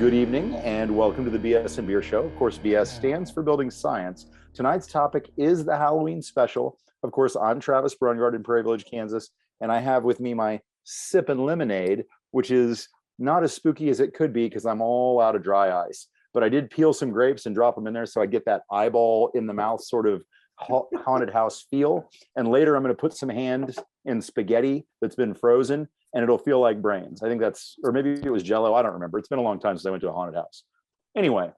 Good evening and welcome to the BS and Beer Show. Of course, BS stands for Building Science. Tonight's topic is the Halloween special. Of course, I'm Travis Brungard in Prairie Village, Kansas, and I have with me my Sippin' Lemonade, which is not as spooky as it could be because I'm all out of dry ice. But I did peel some grapes and drop them in there so I get that eyeball in the mouth sort of haunted house feel. And later I'm going to put some hands in spaghetti that's been frozen and it'll feel like brains. I think that's, or maybe it was Jello. I don't remember. It's been a long time since I went to a haunted house. Anyway,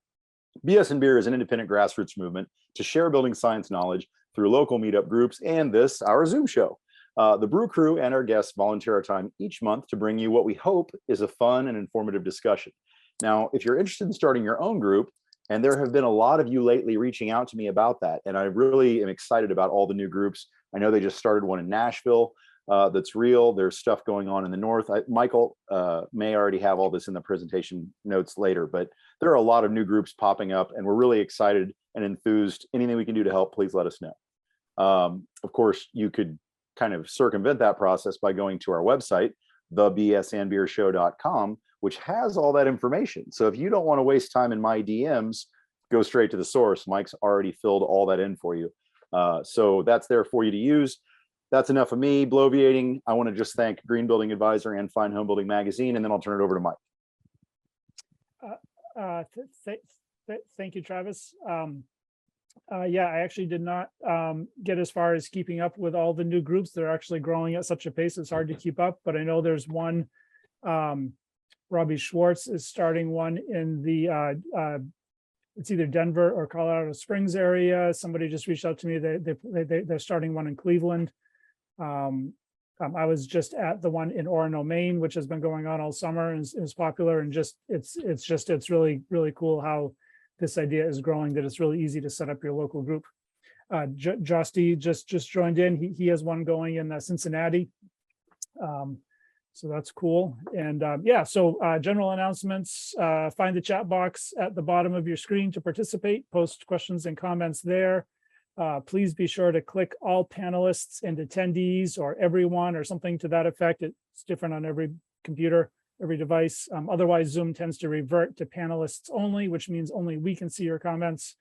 BS and Beer is an independent grassroots movement to share building science knowledge through local meetup groups and this, our Zoom show. The Brew Crew and our guests volunteer our time each month to bring you what we hope is a fun and informative discussion. Now, if you're interested in starting your own group, and there have been a lot of you lately reaching out to me about that, and I really am excited about all the new groups. I know they just started one in Nashville. That's real. There's stuff going on in the north. Michael may already have all this in the presentation notes later, but there are a lot of new groups popping up and we're really excited and enthused. Anything we can do to help, please let us know. Of course, you could kind of circumvent that process by going to our website, thebsandbeershow.com, which has all that information. So if you don't want to waste time in my DMs, go straight to the source. Mike's already filled all that in for you. So that's there for you to use. That's enough of me bloviating. I want to just thank Green Building Advisor and Fine Home Building Magazine, and then I'll turn it over to Mike. Thank you, Travis. Yeah, I actually did not get as far as keeping up with all the new groups. They're actually growing at such a pace, it's hard to keep up. But I know there's one, Robbie Schwartz is starting one in the, it's either Denver or Colorado Springs area. Somebody just reached out to me. They're starting one in Cleveland. I was just at the one in Orono, Maine, which has been going on all summer and is popular, and it's really cool how this idea is growing, that it's really easy to set up your local group. Josty just joined in. He has one going in Cincinnati. So that's cool. And yeah, so general announcements, find the chat box at the bottom of your screen to participate, post questions and comments there. Please be sure to click all panelists and attendees or everyone or something to that effect. It's different on every computer, every device. Otherwise, Zoom tends to revert to panelists only, which means only we can see your comments.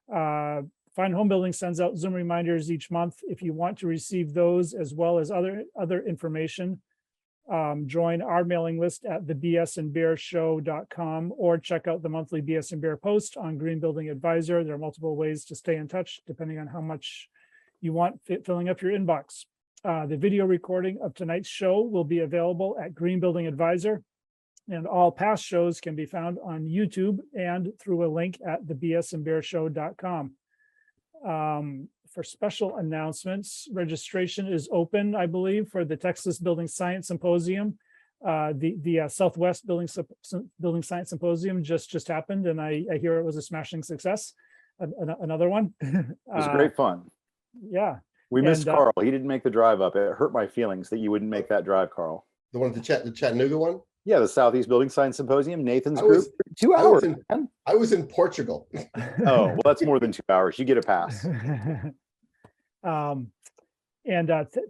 Fine Home Building sends out Zoom reminders each month. If you want to receive those as well as other information, join our mailing list at thebsandbeershow.com or check out the monthly BS and Beer post on Green Building Advisor. There are multiple ways to stay in touch depending on how much you want filling up your inbox. The video recording of tonight's show will be available at Green Building Advisor, and all past shows can be found on YouTube and through a link at thebsandbeershow.com. For special announcements, registration is open, I believe, for the Texas Building Science Symposium. The Southwest Building Science Symposium just happened, and I hear it was a smashing success. Another one. It was great fun. Yeah. We missed Carl. He didn't make the drive up. It hurt my feelings that you wouldn't make that drive, Carl. The one at the Chattanooga one? Yeah, the Southeast Building Science Symposium, Nathan's group. 2 hours. I was in Portugal. Oh, well, that's more than 2 hours. You get a pass.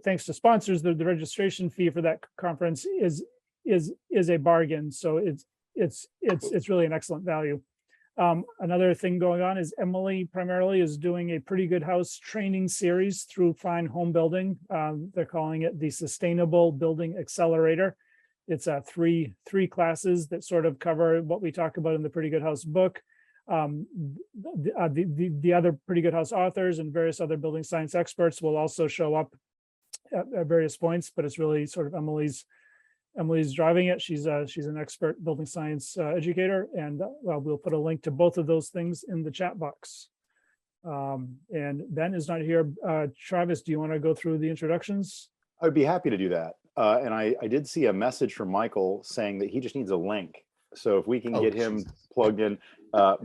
Thanks to sponsors, the registration fee for that conference is a bargain. So it's really an excellent value. Another thing going on is Emily primarily is doing a pretty good house training series through Fine Home Building. They're calling it the Sustainable Building Accelerator. It's three classes that sort of cover what we talk about in the Pretty Good House book. The other Pretty Good House authors and various other building science experts will also show up at various points, but it's really sort of Emily's driving it. She's an expert building science educator, and we'll put a link to both of those things in the chat box. And Ben is not here. Travis, do you want to go through the introductions? I would be happy to do that. And I did see a message from Michael saying that he just needs a link. So if we can get him plugged in,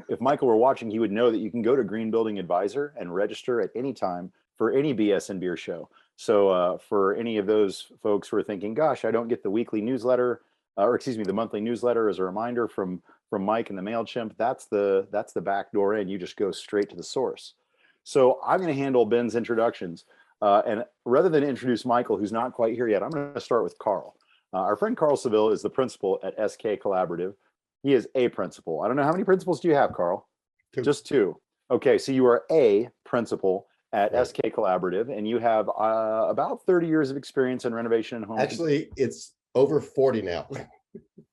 if Michael were watching, he would know that you can go to Green Building Advisor and register at any time for any BS and Beer show. So for any of those folks who are thinking, gosh, I don't get the weekly newsletter, or excuse me, the monthly newsletter as a reminder from Mike and the MailChimp, that's the back door in. You just go straight to the source. So I'm going to handle Ben's introductions. And rather than introduce Michael, who's not quite here yet, I'm going to start with Carl. Our friend Carl Seville is the principal at SK Collaborative. He is a principal. I don't know, how many principals do you have, Carl? 2. Just 2. Okay, so you are a principal at Right. SK Collaborative, and you have about 30 years of experience in renovation and home. Actually, it's over 40 now.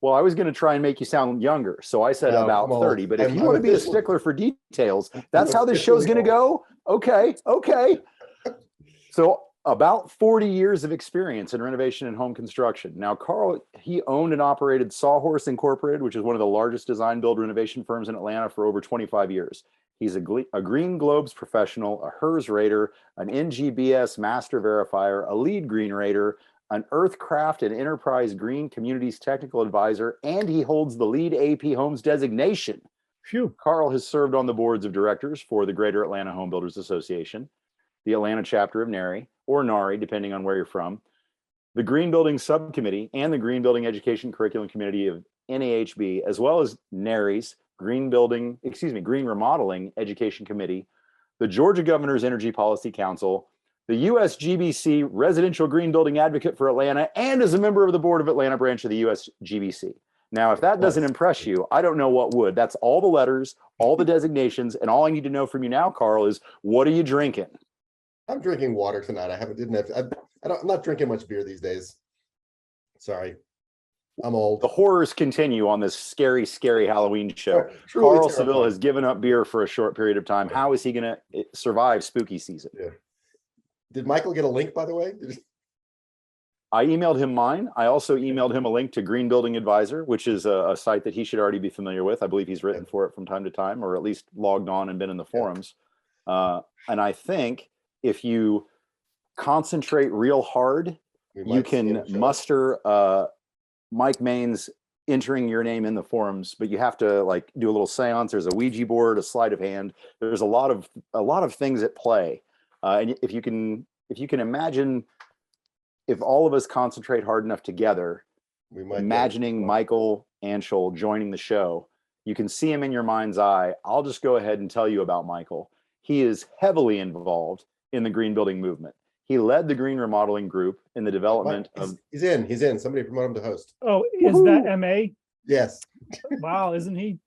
Well, I was going to try and make you sound younger, so I said No, about I'm old. 30. But if I'm you want to be a officially- stickler for details, that's how this show's officially going to go. Okay. So about 40 years of experience in renovation and home construction. Now, Carl, he owned and operated Sawhorse Incorporated, which is one of the largest design build renovation firms in Atlanta, for over 25 years. He's a Green Globes professional, a HERS rater, an NGBS master verifier, a lead green rater, an Earthcraft and Enterprise Green Communities technical advisor, and he holds the lead AP Homes designation. Phew. Carl has served on the boards of directors for the Greater Atlanta Home Builders Association, the Atlanta chapter of NARI, or NARI, depending on where you're from, the Green Building Subcommittee, and the Green Building Education Curriculum Committee of NAHB, as well as NARI's Green Remodeling Education Committee, the Georgia Governor's Energy Policy Council, the USGBC Residential Green Building Advocate for Atlanta, and is a member of the Board of Atlanta branch of the USGBC. Now, if that doesn't impress you, I don't know what would. That's all the letters, all the designations, and all I need to know from you now, Carl, is what are you drinking? I'm drinking water tonight. I'm not drinking much beer these days. Sorry. I'm old. The horrors continue on this scary, scary Halloween show. Truly Carl terrifying. Seville has given up beer for a short period of time. How is he going to survive spooky season? Yeah. Did Michael get a link, by the way? I emailed him mine. I also emailed him a link to Green Building Advisor, which is a site that he should already be familiar with. I believe he's written for it from time to time, or at least logged on and been in the forums. And I think if you concentrate real hard, you can muster Mike Main's entering your name in the forums, but you have to like do a little seance. There's a Ouija board, a sleight of hand. There's a lot of things at play. And if you can imagine, if all of us concentrate hard enough together, imagining Michael Anschel joining the show, you can see him in your mind's eye. I'll just go ahead and tell you about Michael. He is heavily involved in the green building movement. He led the green remodeling group in the development of. He's in. Somebody promote him to host. Oh, is that MA? Yes. Wow, isn't he?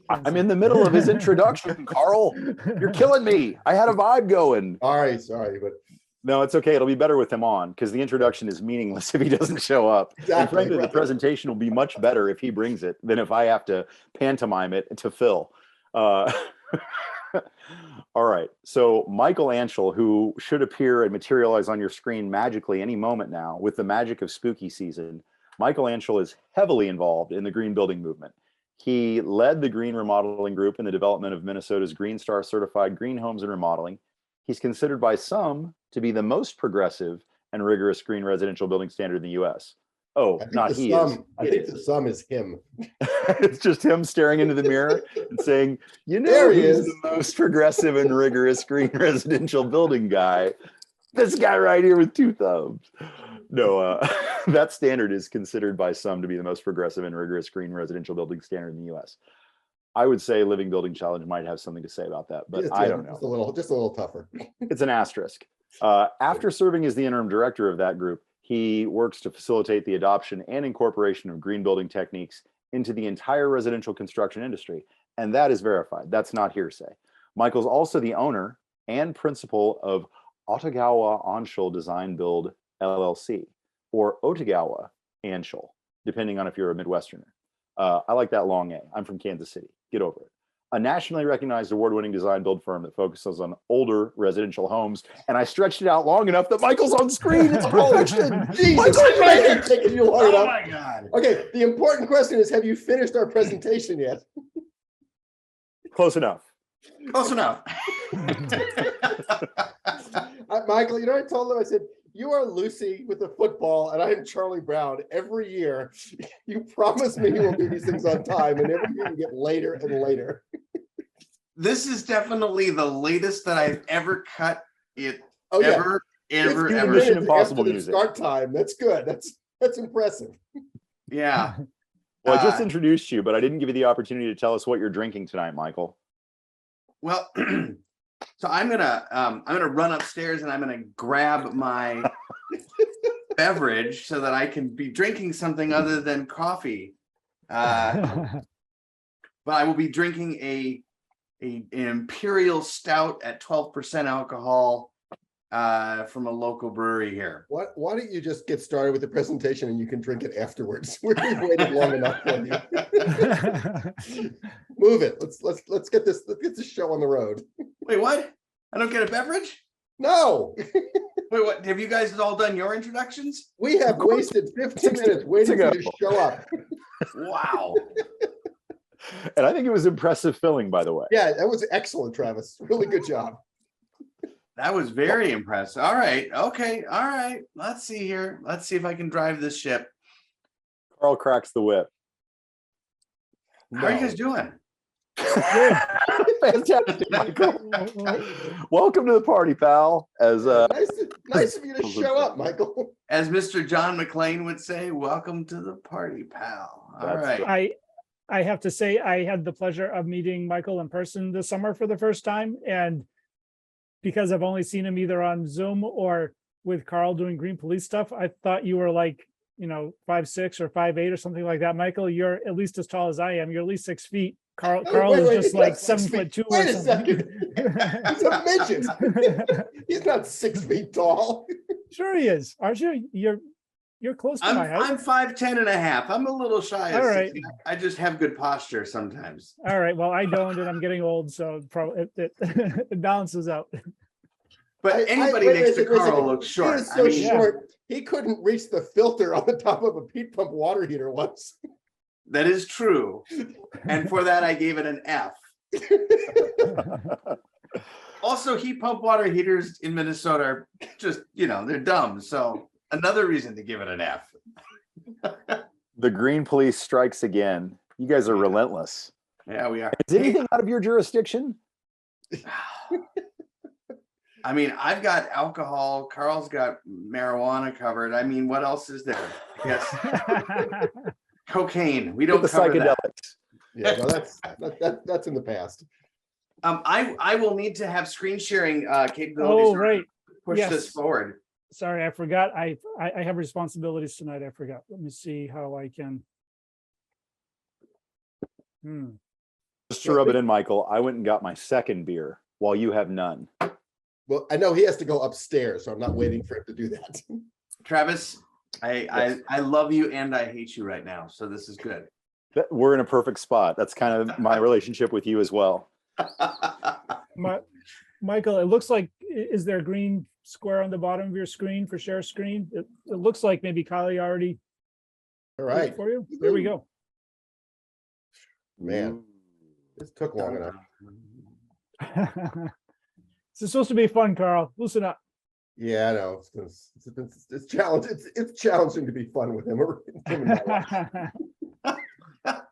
I'm in the middle of his introduction, Carl. You're killing me. I had a vibe going. Sorry, but no, it's okay. It'll be better with him on because the introduction is meaningless if he doesn't show up. Exactly, and frankly, right. The presentation will be much better if he brings it than if I have to pantomime it to Phil. All right. So Michael Anschel, who should appear and materialize on your screen magically any moment now with the magic of spooky season, Michael Anschel is heavily involved in the green building movement. He led the green remodeling group in the development of Minnesota's Green Star certified green homes and remodeling. He's considered by some to be the most progressive and rigorous green residential building standard in the U.S. Oh, not he is. I think the sum is him. It's just him staring into the mirror and saying, There he who's is. the most progressive and rigorous green residential building guy? This guy right here with 2 thumbs. No, that standard is considered by some to be the most progressive and rigorous green residential building standard in the U.S. I would say Living Building Challenge might have something to say about that, but I don't know. Just a little tougher. It's an asterisk. After serving as the interim director of that group, he works to facilitate the adoption and incorporation of green building techniques into the entire residential construction industry. And that is verified. That's not hearsay. Michael's also the owner and principal of Otagawa Anschel Design Build LLC, or Otagawa Anschel, depending on if you're a Midwesterner. I like that long A. I'm from Kansas City. Get over it. A nationally recognized award-winning design build firm that focuses on older residential homes. And I stretched it out long enough that Michael's on screen. It's perfection. Jesus, it's taking you long enough. My God. Okay, the important question is, have you finished our presentation yet? Close enough. Close enough. Michael, I told him, I said, you are Lucy with the football, and I am Charlie Brown. Every year, you promise me you will do these things on time, and every year you get later and later. This is definitely the latest that I've ever cut it. Oh, yeah. ever. 15 Mission minutes Impossible after the music. Start time. That's good. That's impressive. Yeah. Well, I just introduced you, but I didn't give you the opportunity to tell us what you're drinking tonight, Michael. Well, so I'm gonna run upstairs and I'm gonna grab my beverage so that I can be drinking something other than coffee. But I will be drinking an imperial stout at 12% alcohol from a local brewery here. Why don't you just get started with the presentation and you can drink it afterwards? We've waited long enough for you. Move it. Let's get this show on the road. Wait, what? I don't get a beverage? No, Wait, what? Have you guys all done your introductions? we have wasted 15 minutes waiting for you to show up. Wow. And I think it was impressive filling, by the way. Yeah, that was excellent, Travis. Really good job. That was very impressive. All right. Okay. All right. Let's see here. Let's see if I can drive this ship. Carl cracks the whip. How are you guys doing? Fantastic, Michael. Welcome to the party, pal. As Nice of you to show up, Michael. As Mr. John McClane would say, welcome to the party, pal. All That's right. I have to say, I had the pleasure of meeting Michael in person this summer for the first time. And because I've only seen him either on Zoom or with Carl doing Green Police stuff, I thought you were like, 5'6" or 5'8" or something like that. Michael, you're at least as tall as I am. You're at least 6 feet. Carl is just like 7'2" Wait or a something. second. He's a midget. He's not 6 feet tall. Sure he is. Aren't you? You're close to my height. I'm 5'10" and a half. I'm a little shy. All right. I just have good posture sometimes. All right. Well, I don't, and I'm getting old, so probably it balances out. But anybody next to Carl looks short. He is so short. He couldn't reach the filter on the top of a heat pump water heater once. That is true. And for that, I gave it an F. Also, heat pump water heaters in Minnesota are just, they're dumb. So another reason to give it an F. the Green Police strikes again. You guys are relentless. Yeah, we are. Is anything out of your jurisdiction? I mean, I've got alcohol. Carl's got marijuana covered. I mean, what else is there? Yes. Cocaine. We don't the cover that. psychedelics. Yeah, no, that's in the past. I will need to have screen sharing capabilities. Oh, right. Push Yes. this forward. Sorry, I forgot. I have responsibilities tonight. I forgot. Let me see how I can. Just to rub it in, Michael, I went and got my second beer while you have none. Well, I know he has to go upstairs, so I'm not waiting for him to do that. Travis, I love you and I hate you right now. So this is good. We're in a perfect spot. That's kind of my relationship with you as well. Michael, it looks like, is there a green square on the bottom of your screen for share screen? It looks like maybe Kylie already All did it right, for you. There we go. man, this took long enough. This is supposed to be fun, Carl. Loosen up. Yeah, I know. It's challenging. It's challenging to be fun with him. Him and my wife.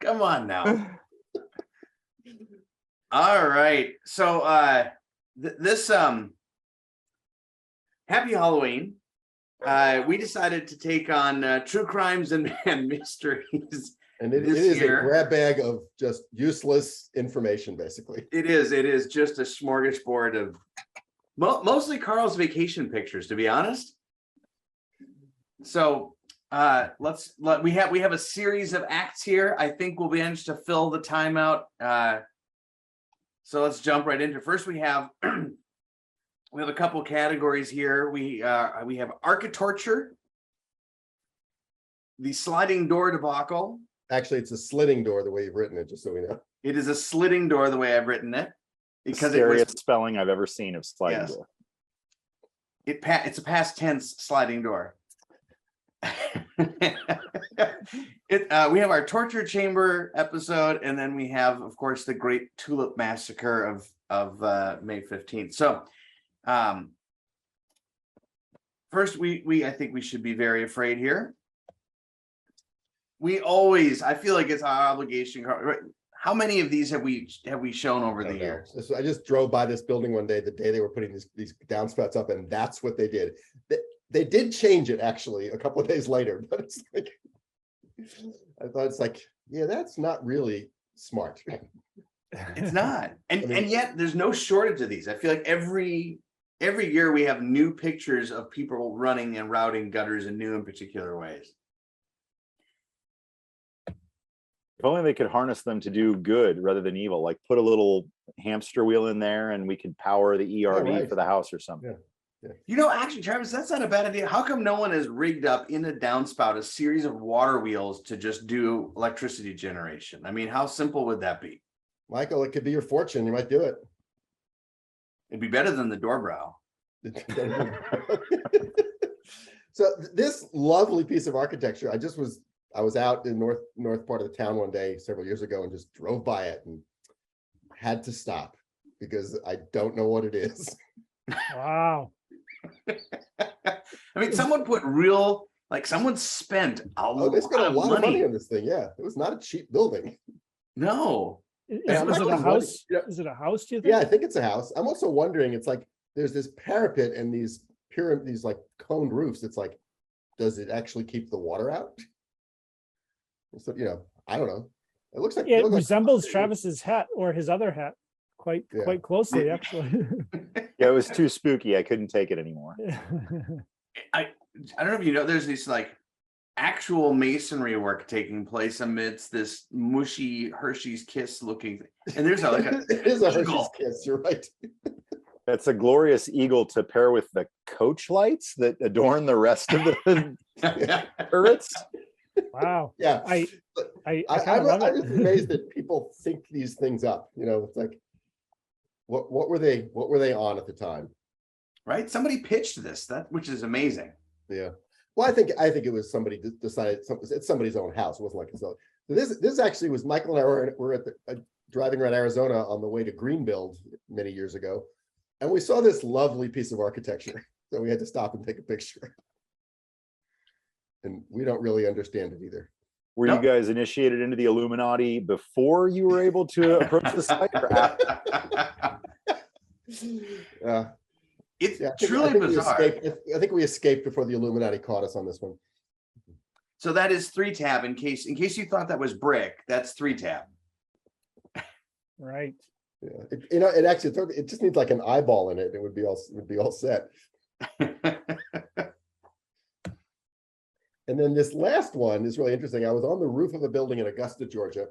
Come on now. All right. So this happy Halloween. We decided to take on true crimes and mysteries. And it this is year. a grab bag of just useless information, basically. It is just a smorgasbord of mostly Carl's vacation pictures, to be honest. So we have a series of acts here. I think we'll manage to fill the time out. So let's jump right into it. First. We have a couple categories here. We have architorture, the sliding door debacle. Actually, it's a sliding door the way you've written it, just so we know. It is a sliding door the way I've written it. Because Scariest spelling I've ever seen of sliding Yes. door. It's a past tense sliding door. We have our torture chamber episode, and then we have, of course, the Great Tulip Massacre of May 15th. So, first, I think we should be very afraid here. I feel like it's our obligation. How many of these have we shown over the years? I just drove by this building one day, the day they were putting these downspouts up, and that's what they did. They did change it actually a couple of days later, but it's like, I thought it's like, yeah, that's not really smart. It's not, and yet there's no shortage of these. I feel like every year we have new pictures of people running and routing gutters in new and particular ways. If only they could harness them to do good rather than evil, like put a little hamster wheel in there and we could power the ERV right. for the house or something. Actually, Travis, that's not a bad idea. How come no one has rigged up in a downspout a series of water wheels to just do electricity generation? I mean, how simple would that be? Michael, it could be your fortune. You might do it. It'd be better than the doorbell. So this lovely piece of architecture, I was out in north part of the town one day several years ago and just drove by it and had to stop because I don't know what it is. Wow. I mean, someone spent They spent a lot of money money. on this thing. Yeah, it was not a cheap building. No. Is, Yeah, is it a Michael's house? wondering, Is it a house, do you think? Yeah, I think it's a house. I'm also wondering, it's like there's this parapet and these like coned roofs. It's like, does it actually keep the water out? So, I don't know. It looks like It looks like- resembles Travis's hat or his other hat quite Yeah. closely, actually. Yeah, it was too spooky. I couldn't take it anymore. I don't know if you know, there's this like actual masonry work taking place amidst this mushy Hershey's Kiss looking thing. And there's it is a Hershey's eagle. Kiss. You're right. That's a glorious eagle to pair with the coach lights that adorn the rest of the turrets. Wow. Yeah. I kind of love I'm just it. amazed that people think these things up. It's like, what were they on at the time? Right? Somebody pitched this, which is amazing. Yeah. Well, I think it was somebody decided it's somebody's own house. It wasn't like it's own. So this actually was Michael and I were at driving around Arizona on the way to Greenbuild many years ago, and we saw this lovely piece of architecture. So we had to stop and take a picture. And we don't really understand it either. Were No. you guys initiated into the Illuminati before you were able to approach the site or after? It's Yeah, truly bizarre. I think we escaped before the Illuminati caught us on this one. So that is 3-tab in case you thought that was brick, that's 3-tab. Right. Yeah, it actually it just needs like an eyeball in it. It would be all set. And then this last one is really interesting. I was on the roof of a building in Augusta, Georgia,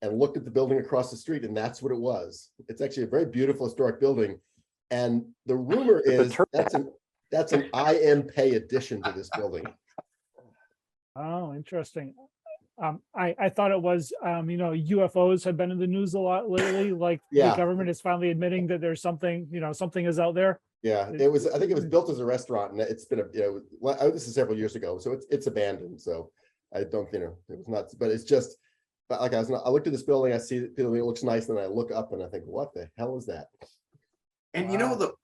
and looked at the building across the street, and that's what it was. It's actually a very beautiful historic building. And the rumor is that's an IM Pay addition to this building. Oh, interesting. I thought it was, UFOs have been in the news a lot lately. Like Yeah. the government is finally admitting that there's something, something is out there. Yeah, it was. I think it was built as a restaurant, and it's been this is several years ago, so it's abandoned. So I don't, it was not. But it's just, but like I looked at this building, I see it looks nice, and I look up and I think, what the hell is that? And Wow.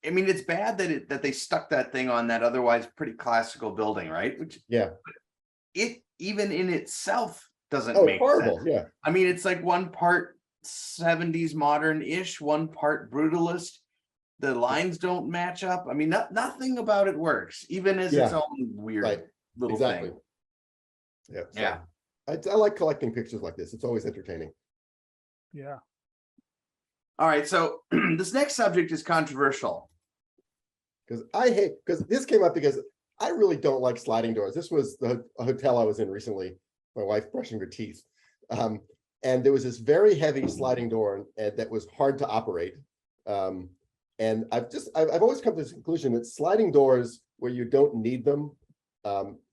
it's bad that they stuck that thing on that otherwise pretty classical building, right? Which Yeah. it even in itself doesn't Oh, make horrible. sense. Yeah. I mean, it's like one part 70s modern-ish, one part brutalist. The lines don't match up. I mean, nothing about it works, even as its Yeah. own weird Right. little Exactly. thing. Yeah. So Yeah. I like collecting pictures like this. It's always entertaining. Yeah. All right, so this next subject is controversial. Because this came up because I really don't like sliding doors. This was a hotel I was in recently, my wife brushing her teeth. And there was this very heavy sliding door and that was hard to operate. And I've always come to this conclusion that sliding doors where you don't need them,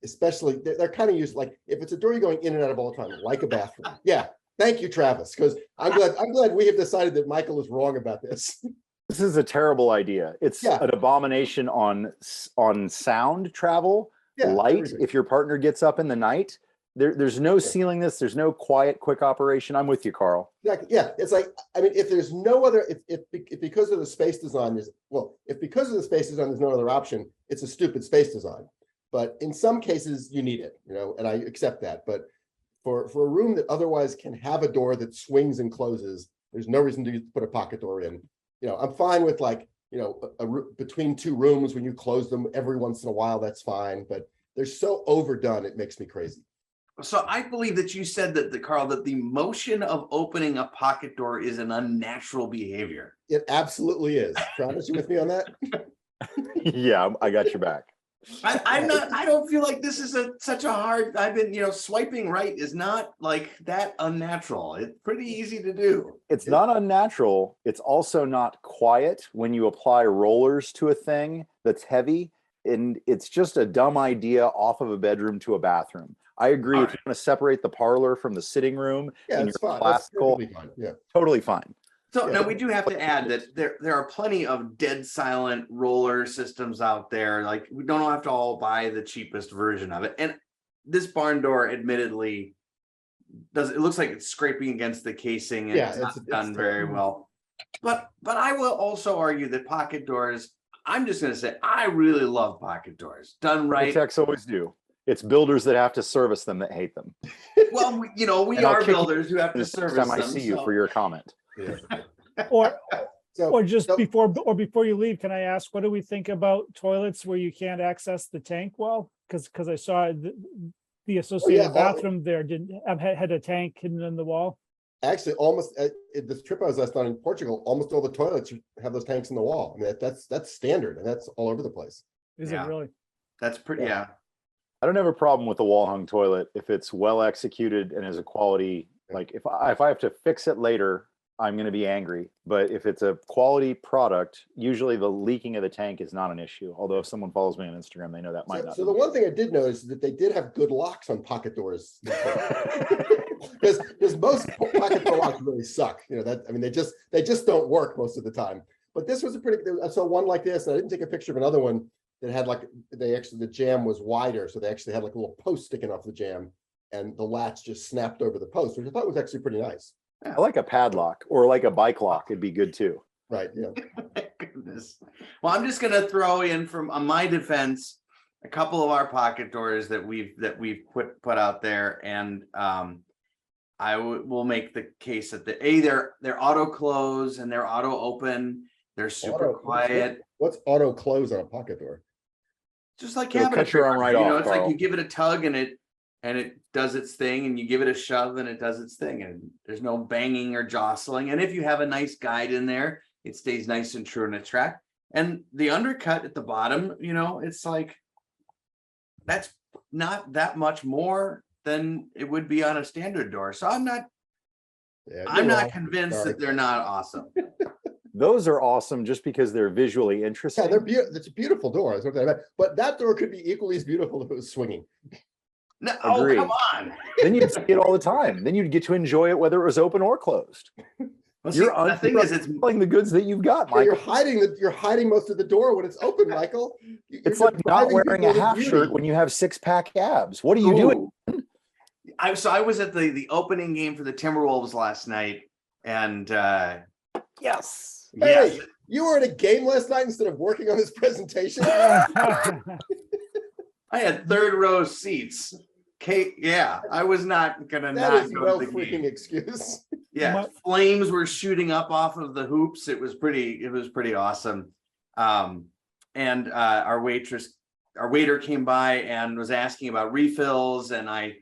especially they're kind of used, like if it's a door you're going in and out of all the time, like a bathroom. Yeah. Thank you, Travis, because I'm glad we have decided that Michael is wrong about this. This is a terrible idea. It's Yeah. an abomination on sound travel, Yeah, light. everything. If your partner gets up in the night, there's no sealing this. There's no quiet, quick operation. I'm with you, Carl. Exactly. Yeah, it's like, I mean, if there's no other, if because of the space design, there's no other option, it's a stupid space design. But in some cases, you need it, and I accept that. But for a room that otherwise can have a door that swings and closes, there's no reason to put a pocket door in. I'm fine with between two rooms when you close them every once in a while, that's fine. But they're so overdone, it makes me crazy. So I believe that you said Carl, that the motion of opening a pocket door is an unnatural behavior. It absolutely is. Travis, you with me on that? Yeah, I got your back. I don't feel like this is such a hard, I've been, swiping right is not like that unnatural. It's pretty easy to do. It's not unnatural. It's also not quiet when you apply rollers to a thing that's heavy. And it's just a dumb idea off of a bedroom to a bathroom. I agree. All If you want to separate the parlor from the sitting room Yeah, in it's your fine. That's classical, perfectly fine. Yeah. totally fine. So Yeah. now we do have to add that there are plenty of dead silent roller systems out there. Like we don't have to all buy the cheapest version of it. And this barn door admittedly it looks like it's scraping against the casing and Yeah, it's not it's done very well. But I will also argue that pocket doors, I'm just going to say, I really love pocket doors done right. Architects always do. It's builders that have to service them that hate them. Well, we And I'll are kick you builders who have to The next service time I them. see you so- for your comment. Yeah. Or So, just so- before you leave, can I ask, what do we think about toilets where you can't access the tank well? Because I saw the associated bathroom there had a tank hidden in the wall. actually, almost this trip I was last on in Portugal, almost all the toilets have those tanks in the wall. I mean, that's standard, and that's all over the place. Is Yeah. it really? That's pretty, yeah. I don't have a problem with the wall hung toilet if it's well executed and is a quality. Like if I have to fix it later, I'm going to be angry. But if it's a quality product, usually the leaking of the tank is not an issue. Although if someone follows me on Instagram, they know that might not. So the one thing I did notice is that they did have good locks on pocket doors. Because most pocket door locks really suck. They just don't work most of the time. But this was I saw one like this, and I didn't take a picture of another one that had the jamb was wider, so they actually had like a little post sticking off the jamb, and the latch just snapped over the post, which I thought was actually pretty nice. I like a padlock or like a bike lock. It'd be good too. Right. Yeah. Goodness. Well, I'm just gonna throw in on my defense a couple of our pocket doors that we've put out there, and I will make the case that they're auto close and they're auto open. They're super quiet. What's auto close on a pocket door? Just like It'll cut your arm right off, it's like Carl. you give it a tug and it does its thing, and you give it a shove and it does its thing, and there's no banging or jostling. And if you have a nice guide in there, it stays nice and true in its track. And the undercut at the bottom, it's like that's not that much more than it would be on a standard door. So I'm not convinced that they're not awesome. Those are awesome just because they're visually interesting. Yeah, they're beautiful. It's a beautiful door. That's what I meant. But that door could be equally as beautiful if it was swinging. No, Agreed. come on. Then you'd see it all the time. Then you'd get to enjoy it whether it was open or closed. Well, see, the thing is, it's selling the goods that you've got, Yeah, Michael. you're hiding most of the door when it's open, Michael. It's like not wearing a half shirt when you have six-pack abs. What are you doing? I was at the opening game for the Timberwolves last night, and Yes. Hey, you were at a game last night instead of working on this presentation. I had third row seats. Kate, yeah, I was not gonna That not is go no to the freaking game. excuse. Yeah, flames were shooting up off of the hoops. It was pretty awesome. And our waiter came by and was asking about refills, and I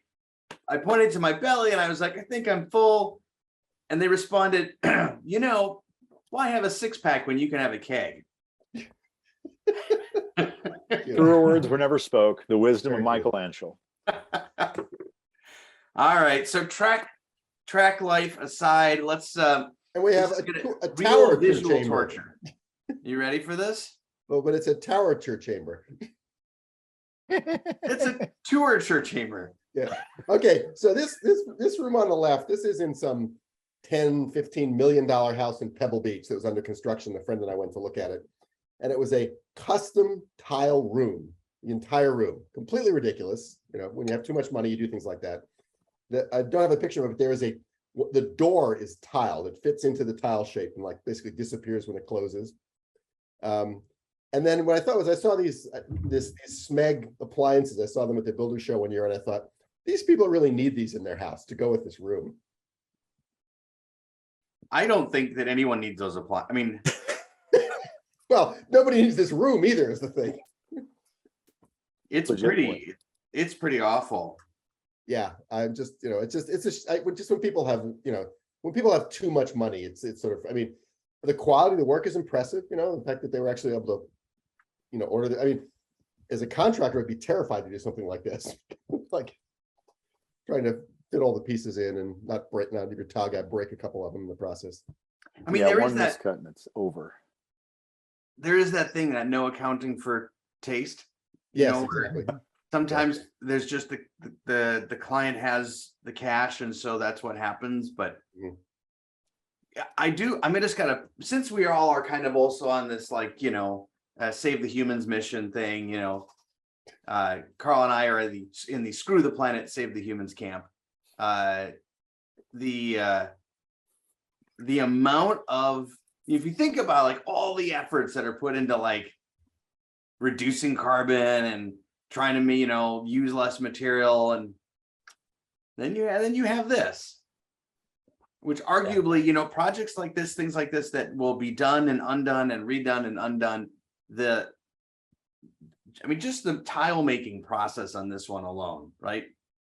pointed to my belly and I was like, I think I'm full. And they responded, why have a six-pack when you can have a keg? Truer words were never spoke. The wisdom of Very Michael Anschel. All right, so track life aside, let's And we have this a is tower real visual chamber. torture. You ready for this? Well, but it's a tower chamber. It's a tour chamber. Yeah. Okay. So this room on the left, this is in some $10-15 million house in Pebble Beach that was under construction. A friend and I went to look at it, and it was a custom tile room. The entire room, completely ridiculous. When you have too much money, you do things like that. I don't have a picture of it, but there is the door is tiled. It fits into the tile shape and basically disappears when it closes. And then what I thought was I saw these Smeg appliances. I saw them at the builder show one year, and I thought these people really need these in their house to go with this room. I don't think that anyone needs those apply. I mean, well, nobody needs this room either, is the thing. it's pretty awful. Yeah, I'm just, when people have too much money, it's sort of, the quality of the work is impressive, the fact that they were actually able to, order as a contractor, I'd be terrified to do something like this. Like trying to fit all the pieces in and not if your tile guy break a couple of them in the process. I mean, Yeah, there is one that, miscut and it's over. there is that thing that no accounting for taste. You Yes, know, where exactly. sometimes there's just the client has the cash, and so that's what happens. But Mhm. yeah, I mean, just gotta, since we all are kind of also on this, like, you know, save the humans mission thing, you know, Carl and I are in the screw the planet, save the humans camp. The amount of, if you think about like all the efforts that are put into like reducing carbon and trying to, you know, use less material, and then you have this, which arguably, you know, projects like this, things like this that will be done and undone and redone and undone. I mean, just the tile making process on this one alone, right?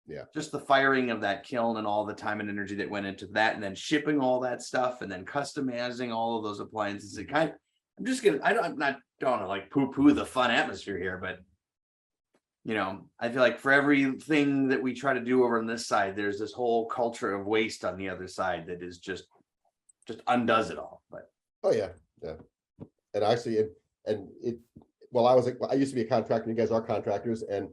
Yeah. Just the firing of that kiln and all the time and energy that went into that, and then shipping all that stuff, and then customizing all of those appliances. It kind of, I'm not don't want to like poo-poo the fun atmosphere here, but you know, I feel like for everything that we try to do over on this side, there's this whole culture of waste on the other side that is just undoes it all. But Oh yeah, yeah. And actually, well, I used to be a contractor, you guys are contractors, and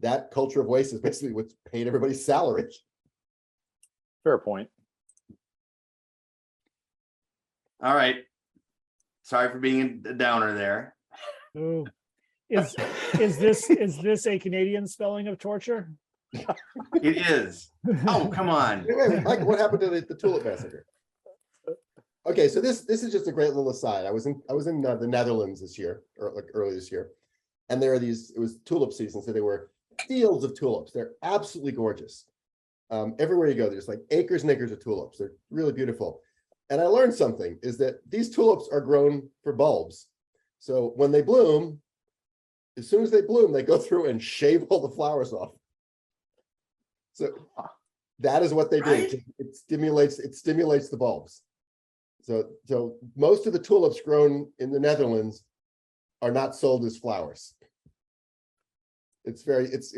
that culture of waste is basically what's paid everybody's salary. Fair point. all right, sorry for being a downer there. Ooh. Is this a Canadian spelling of torture? It is. Oh, come on. Wait, Mike, what happened to the tulip massacre? Okay, so this is just a great little aside. I was in the Netherlands this year, or like early this year, and there are these. It was tulip season, so there were fields of tulips. They're absolutely gorgeous. Everywhere you go, there's like acres and acres of tulips. They're really beautiful. And I learned something is that these tulips are grown for bulbs. So when they bloom, as soon as they bloom, they go through and shave all the flowers off. So that is what they do. Right? It stimulates the bulbs. So most of the tulips grown in the Netherlands are not sold as flowers. It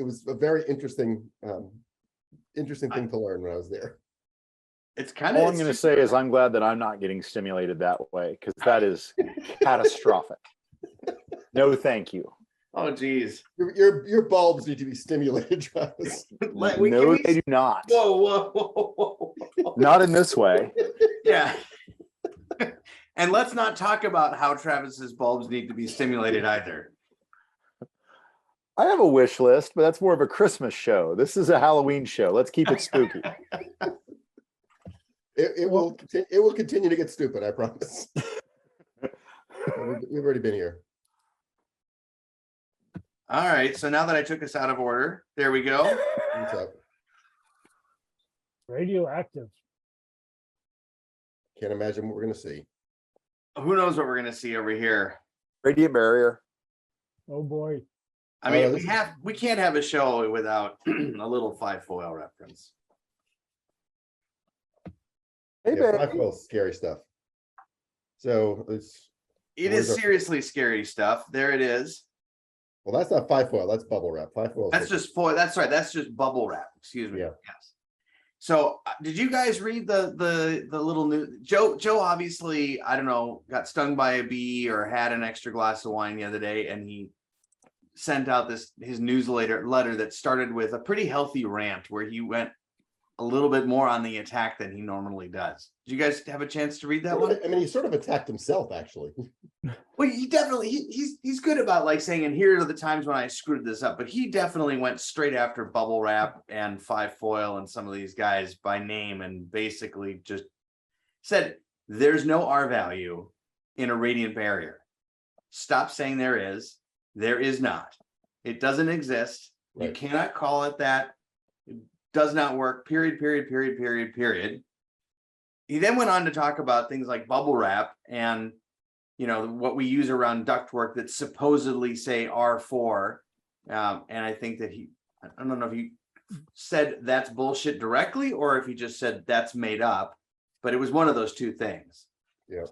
was a very interesting thing to learn when I was there. It's kind of, All I'm going to say is I'm glad that I'm not getting stimulated that way, because that is catastrophic. No, thank you. oh geez. Your bulbs need to be stimulated, Travis. No, they do not. Whoa. Not in this way. Yeah. And let's not talk about how Travis's bulbs need to be stimulated either. I have a wish list, but that's more of a Christmas show. This is a Halloween show. Let's keep it spooky. It will continue to get stupid, I promise. We've already been here. All right. So now that I took us out of order, there we go. What's up? Radioactive. Can't imagine what we're gonna see. Who knows what we're going to see over here? Radiant barrier. Oh boy. I mean, Oh, we can't have a show without a little 5-foil reference. Hey, Yeah, babe. 5-foil scary stuff. So It Where's is our- seriously scary stuff. There it is. well, that's not 5-foil. That's bubble wrap. 5-foil. That's just foil. That's right. That's just bubble wrap. Excuse me. Yeah. Yes. So did you guys read the little new Joe obviously, I don't know, got stung by a bee or had an extra glass of wine the other day, and he sent out his newsletter that started with a pretty healthy rant where he went a little bit more on the attack than he normally does. Did you guys have a chance to read that one? I mean, he sort of attacked himself, actually. Well, he definitely he's good about like saying, and here are the times when I screwed this up, but he definitely went straight after bubble wrap and 5-foil and some of these guys by name, and basically just said there's no R value in a radiant barrier. Stop saying there is not. It doesn't exist. You Right. cannot call it that. It does not work. Period. He then went on to talk about things like bubble wrap and, you know, what we use around ductwork that supposedly say R4. And I think that I don't know if he said that's bullshit directly or if he just said that's made up, but it was one of those two things. Yeah.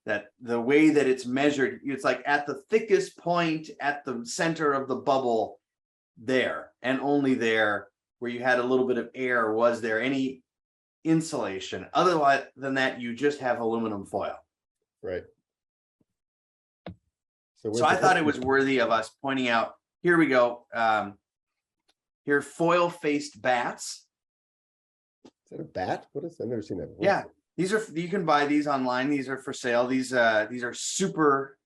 that the way that it's measured, it's like at the thickest point at the center of the bubble there, and only there where you had a little bit of air was there any insulation. Otherwise than that, you just have aluminum foil. Right. So I thought it was worthy of us pointing out, here we go. Here, foil faced bats. Is that a bat? What is, I've never seen that before. Yeah, these are, you can buy these online. These are for sale. These are super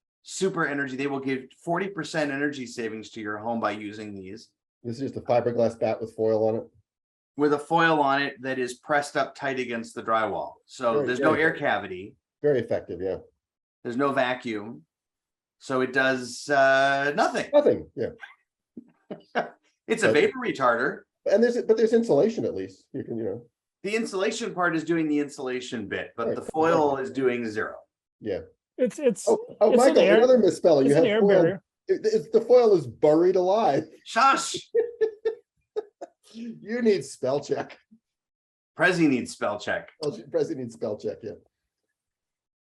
energy. They will give 40% energy savings to your home by using these. This is just a fiberglass bat with foil on it. With a foil on it that is pressed up tight against the drywall. So Very there's no good. air cavity. Very effective, yeah. There's no vacuum. So it does nothing. Nothing, yeah. It's a vapor retarder. And there's insulation at least. You can, The insulation part is doing the insulation bit, but Right. the foil is doing zero. yeah. It's Oh, it's Michael, an air, another misspelling. You it's an have air foil. barrier. The foil is buried alive. Shush! You need spell check. Prezi needs spell check. President needs spell check, yeah.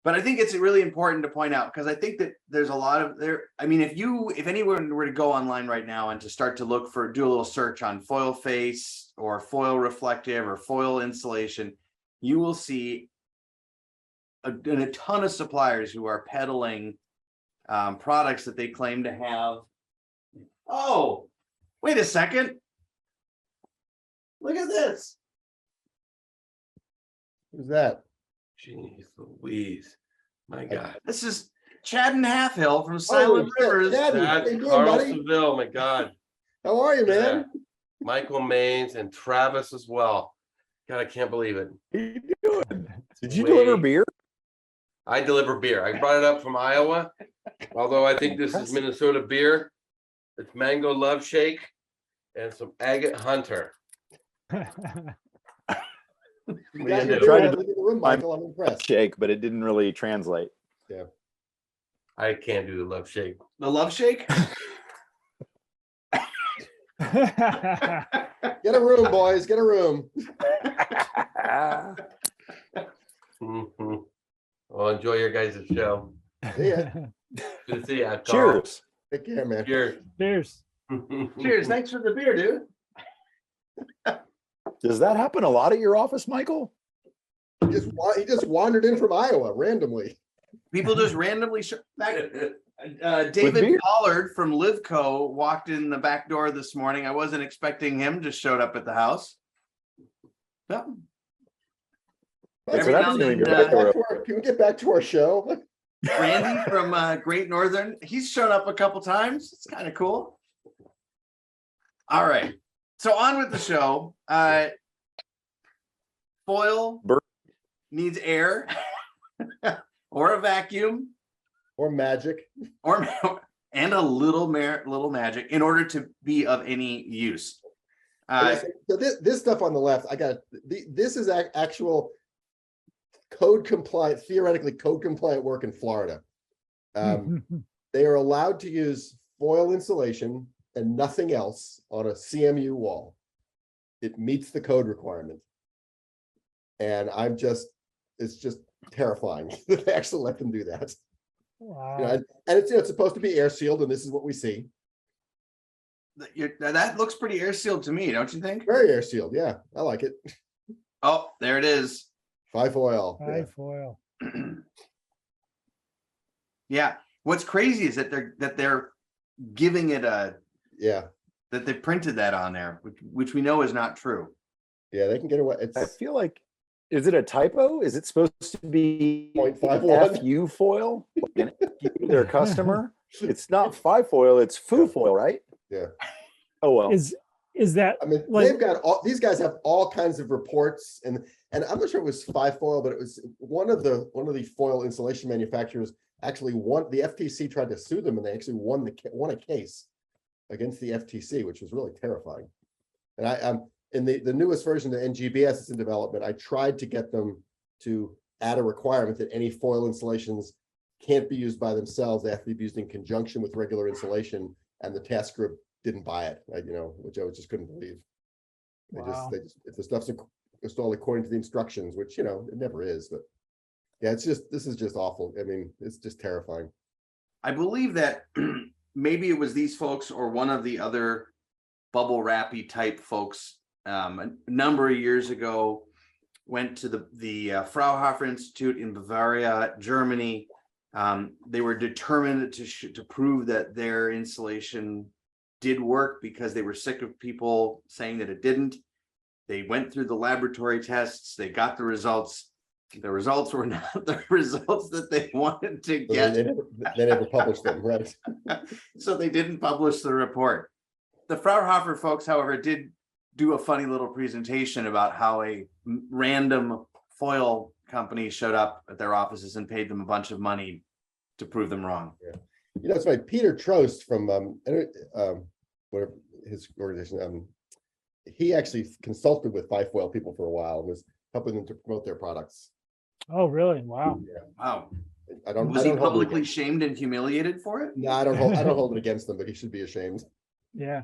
But I think it's really important to point out, because I think that there's a lot of there. I mean, if anyone were to go online right now and to start to look for, do a little search on foil face or foil reflective or foil insulation, you will see a ton of suppliers who are peddling products that they claim to have. Oh, wait a second. Look at this. Who's that? Jeez Louise, my God. This is Chad and Halfhill from Silent shit, Rivers. Chad. How you That's doing, Carl buddy? Seville, my God. How are you, man? Michael Maines and Travis as well. God, I can't believe it. What are you doing? Did you Wait. deliver beer? I deliver beer. I brought it up from Iowa, although I think this is Minnesota beer. It's Mango Love Shake and some Agate Hunter. You What got do your you do? Tried beer to out of the room, Michael. I'm impressed. Shake, but it didn't really translate. I can't do the love shake. The Love Shake. Get a room, boys. Get a room. Mhm. Well, enjoy your guys' show. See ya. Good to see you. Carl. Cheers. Take care, man. Cheers. Cheers. Cheers. Thanks for the beer, dude. Does that happen a lot at your office, Michael? He just wandered in from Iowa randomly. People just randomly beer. David Pollard from Livco walked in the back door this morning. I wasn't expecting him, just showed up at the house. Yep. That's Every what now happens and when you then, go back to work. Can we get back to our show? Randy from Great Northern, he's shown up a couple times. It's kind of cool. All right. So on with the show. Foil Bur- needs air or a vacuum Or magic? or and a little magic in order to be of any use. So this stuff on the left, this is actual code compliant, theoretically code compliant work in Florida. They are allowed to use foil insulation and nothing else on a CMU wall. It meets the code requirement. And it's just terrifying that they actually let them do that. Wow. And it's supposed to be air sealed, and this is what we see. That looks pretty air sealed to me, don't you think? Very air sealed, yeah. I like it. Oh, there it is. Five foil. High foil. Yeah. What's crazy is that they're giving it Yeah. that they printed that on there, which we know is not true. Yeah, they can get away. I It's feel like, is it a typo? Is it supposed to be 0.51? FU foil? Like their customer? It's not 5 foil, it's foo foil, right? Yeah. Oh, well. Is that I mean, like- they've got these guys have all kinds of reports, and I'm not sure it was 5 foil, but it was one of the foil insulation manufacturers actually won. The FTC tried to sue them, and they actually won a case against the FTC, which was really terrifying. And I in the newest version of NGBS is in development. I tried to get them to add a requirement that any foil installations can't be used by themselves. They have to be used in conjunction with regular insulation, and the task group didn't buy it, which I just couldn't believe. They Wow. just if the stuff's installed according to the instructions, which it never is, but Yeah, this is just awful. I mean, it's just terrifying. I believe that maybe it was these folks or one of the other bubble wrappy type folks a number of years ago went to the Fraunhofer Institute in Bavaria, Germany. They were determined to prove that their insulation did work because they were sick of people saying that it didn't. They went through the laboratory tests, they got the results. The results were not the results that they wanted to So get. they never published them, right? So they didn't publish the report. The Fraunhofer folks, however, did do a funny little presentation about how a random foil company showed up at their offices and paid them a bunch of money to prove them wrong. You know, it's right. Peter Trost from whatever his organization, he actually consulted with Fifoil people for a while and was helping them to promote their products. Oh, really? Wow. Yeah. Wow. I Was he don't hold it publicly against- shamed and humiliated for it? No, I don't hold it against them, but he should be ashamed. Yeah.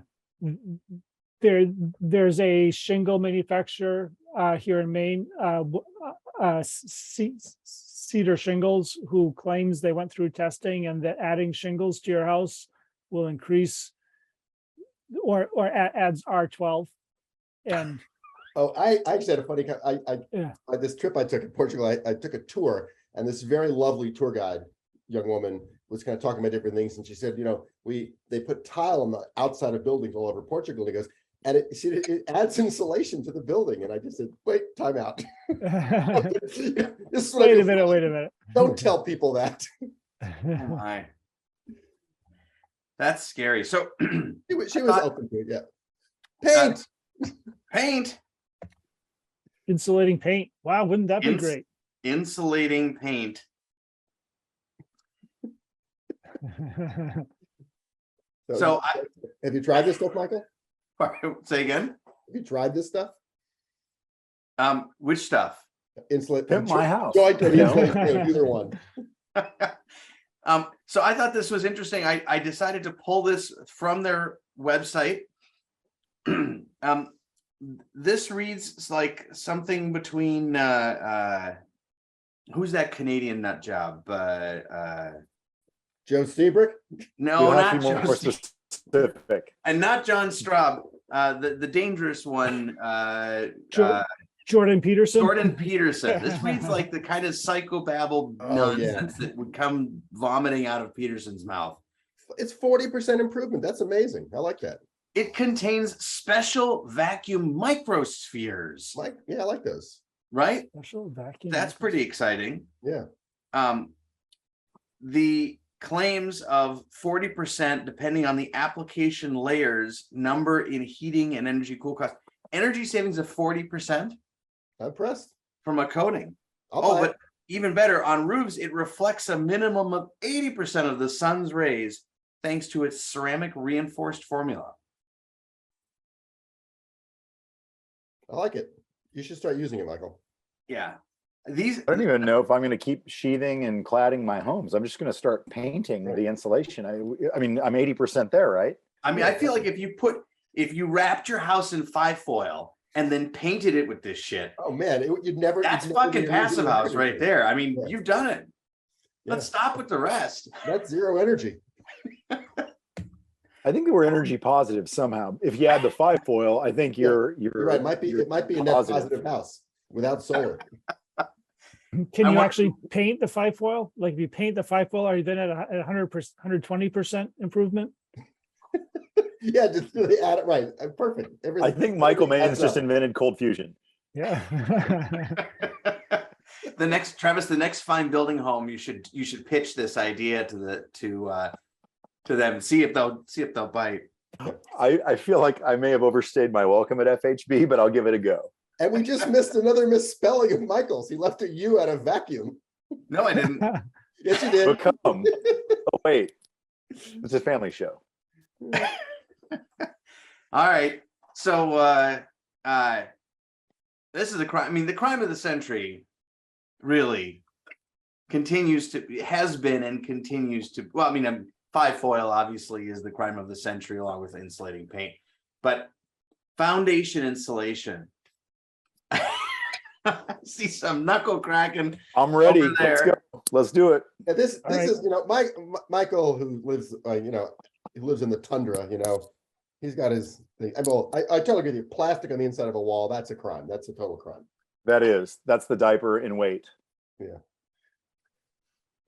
There's a shingle manufacturer here in Maine, Cedar Shingles, who claims they went through testing and that adding shingles to your house will increase or adds R12. And Oh, I actually had a funny, Yeah. this trip I took in Portugal, I took a tour, and this very lovely tour guide, young woman, was kind of talking about different things, and she said, you know, they put tile on the outside of buildings all over Portugal. And he goes, and it adds insulation to the building. And I just said, wait, time out. This is what wait a minute. Don't tell people that. Oh my. That's scary. So She was thought- open to it, yeah. paint, Insulating paint. Wow, wouldn't that be great? insulating paint. So have you tried this stuff, Michael? say again. Have you tried this stuff? Which stuff? Insulate. Pimp my house. Joint or You know? insulate, either one. So I thought this was interesting. I decided to pull this from their website. This reads like something between who's that Canadian nut job? Joe Seabrick? No, You have to not be more Joe, specific. and not John Straub. The dangerous one. Jordan Peterson. Jordan Peterson. This reads like the kind of psychobabble Oh, yeah. nonsense that would come vomiting out of Peterson's mouth. It's 40% improvement. That's amazing. I like that. It contains special vacuum microspheres, Yeah, I like those. right? Special vacuum. That's pretty exciting. Yeah. The claims of 40%, depending on the application layers, number in heating and energy cool cost. Energy savings of 40% I'm impressed. from a coating. I'll buy But it. even better, on roofs, it reflects a minimum of 80% of the sun's rays thanks to its ceramic reinforced formula. I like it. You should start using it, Michael. Yeah. These I don't even know if I'm going to keep sheathing and cladding my homes. I'm just going to start painting the insulation. I mean, I'm 80% there, right? I mean, I feel like if you wrapped your house in 5-foil and then painted it with this shit, Oh man, you'd never. that's you'd never fucking be passive zero house energy. right there. I mean, Yeah. you've done it. Let's Yeah. stop with the rest. That's zero energy. I think that we're energy positive somehow. If you add the 5-foil, I think you're You're right. It might be a net positive house without solar. Can I you want- actually paint the 5-foil? Like if you paint the 5-foil, are you then at 100%, 120% improvement? Yeah, just really add it right. Perfect. I Everything. think Michael everything Mann's adds just up. invented cold fusion. Yeah. The next fine building home, you should pitch this idea to them. See if they'll bite. I feel like I may have overstayed my welcome at FHB, but I'll give it a go. And we just missed another misspelling of Michael's. He left a U out of vacuum. No, I didn't. Yes, you did. Become. Oh wait, it's a family show. All right. So this is a crime. I mean, the crime of the century really has been and continues to, well, I mean, 5-foil obviously is the crime of the century along with insulating paint, but foundation insulation. See some knuckle cracking. I'm ready. Over Let's there. go. Let's do it. Yeah, this All right. is, Michael, who lives, he lives in the tundra, he's got his thing. I totally agree with you. Plastic on the inside of a wall, that's a crime. That's a total crime. That's the diaper in weight.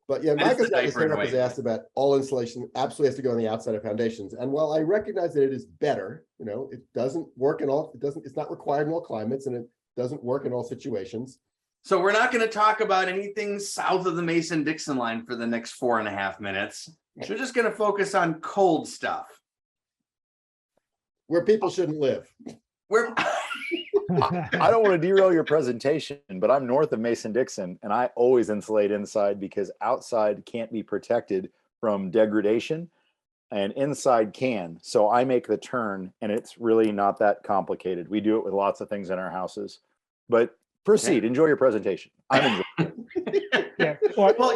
But yeah, That is Michael's the got his diaper hand in up his weight. ass about all insulation absolutely has to go on the outside of foundations. And while I recognize that it is better, it doesn't work in all, it's not required in all climates, and it doesn't work in all situations. So we're not going to talk about anything south of the Mason-Dixon line for the next 4.5 minutes. We're just going to focus on cold stuff. Where people shouldn't live. We're I don't want to derail your presentation, but I'm north of Mason-Dixon, and I always insulate inside because outside can't be protected from degradation and inside can. So I make the turn, and it's really not that complicated. We do it with lots of things in our houses. But proceed. Okay. Enjoy your presentation. I'm enjoying it. Yeah. Well, well,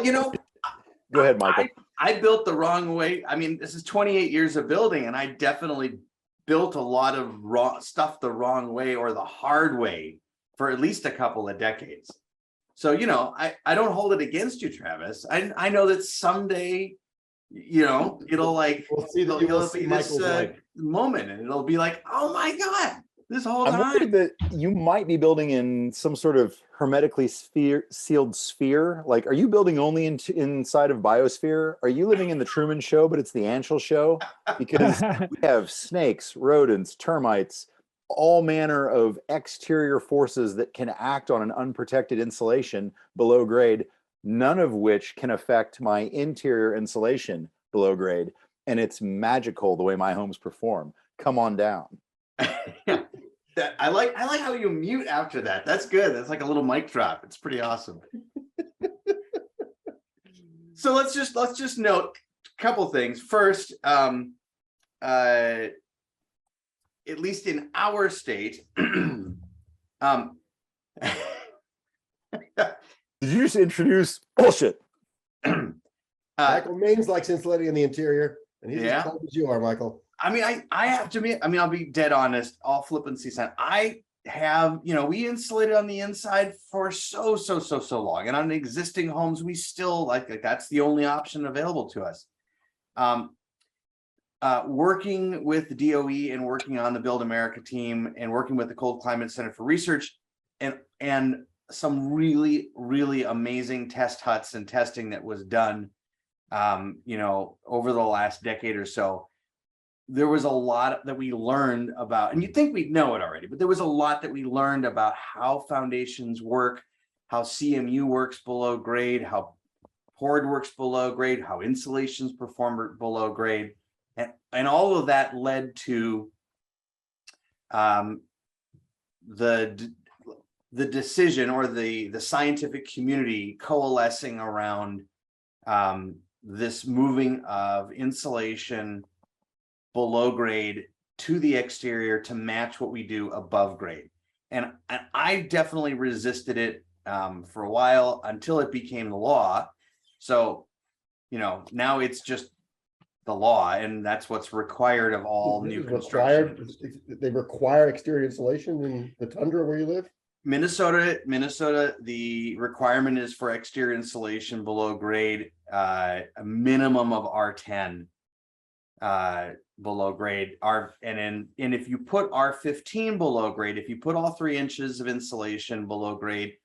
Go ahead, Michael. I built the wrong way. I mean, this is 28 years of building, and I definitely built a lot of stuff the wrong way or the hard way for at least a couple of decades. So, I don't hold it against you, Travis. I know that someday, it'll like, We'll see that it'll see be Michael's this life. moment, and it'll be like, oh my God, this whole I'm time. worried that you might be building in some sort of hermetically sealed sphere. Like, are you building only inside of biosphere? Are you living in the Truman Show, but it's the Anschel Show? Because we have snakes, rodents, termites, all manner of exterior forces that can act on an unprotected insulation below grade, none of which can affect my interior insulation below grade. And it's magical the way my homes perform. Come on down. I like how you mute after that. That's good. That's like a little mic drop. It's pretty awesome. So let's just note a couple things. First, at least in our state, Did you just introduce bullshit? Michael Maines likes insulating in the interior, and he's as cold as you are, Michael. I mean, I have to be, I'll be dead honest, all flippancy aside. I have, we insulated on the inside for so long. And on existing homes, we still like that's the only option available to us. Working with DOE and working on the Build America team and working with the Cold Climate Center for Research and some really, really amazing test huts and testing that was done, over the last decade or so. There was a lot that we learned about, and you'd think we'd know it already, but there was a lot that we learned about how foundations work, how CMU works below grade, how poured works below grade, how insulations perform below grade. And all of that led to the decision or the scientific community coalescing around this moving of insulation below grade to the exterior to match what we do above grade. And I definitely resisted it for a while until it became the law. So, now it's just the law, and that's what's required of all new construction. They require exterior insulation in the tundra where you live? Minnesota, the requirement is for exterior insulation below grade, a minimum of R10. Below grade and if you put R15 below grade, if you put all 3 inches of insulation below grade,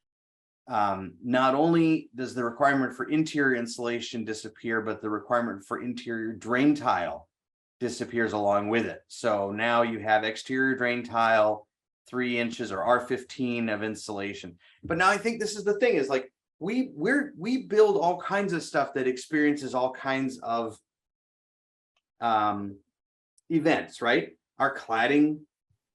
not only does the requirement for interior insulation disappear, but the requirement for interior drain tile disappears along with it. So now you have exterior drain tile, 3 inches or R15 of insulation. But now I think this is the thing is like we build all kinds of stuff that experiences all kinds of events, right? Our cladding,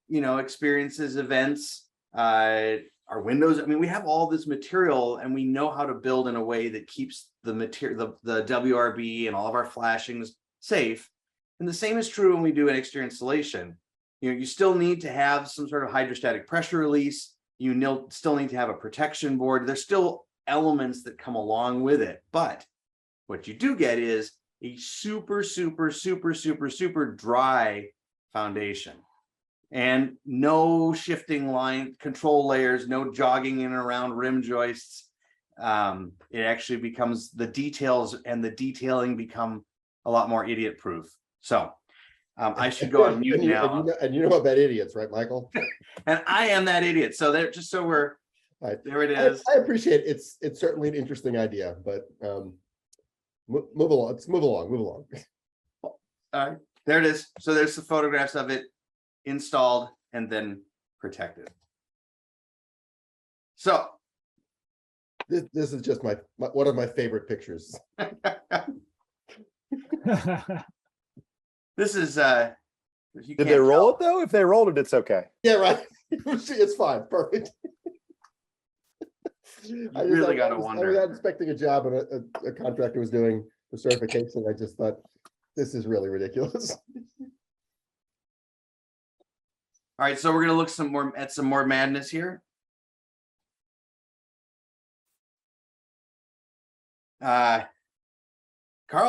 experiences events, our windows. I mean, we have all this material and we know how to build in a way that keeps the material, the WRB and all of our flashings safe. And the same is true when we do an exterior installation. You still need to have some sort of hydrostatic pressure release. You still need to have a protection board. There's still elements that come along with it. But what you do get is a super dry foundation. and no shifting line control layers, no jogging in and around rim joists. It actually becomes the details and the detailing become a lot more idiot proof. So I should go on mute now. And you know about idiots, right, Michael? And I am that idiot. So there, just so we're Right. there it is. I appreciate it. It's certainly an interesting idea, but move along. Let's move along. There it is. So there's the photographs of it installed and then protected. So This is just my one of my favorite pictures. this is Did they roll it though? If they rolled it, it's okay. Yeah, right. It's fine. Perfect. I really gotta wonder. I was out inspecting a job and a contractor was doing the certification. I just thought, this is really ridiculous. All right, so we're gonna look at some more madness here. Carl,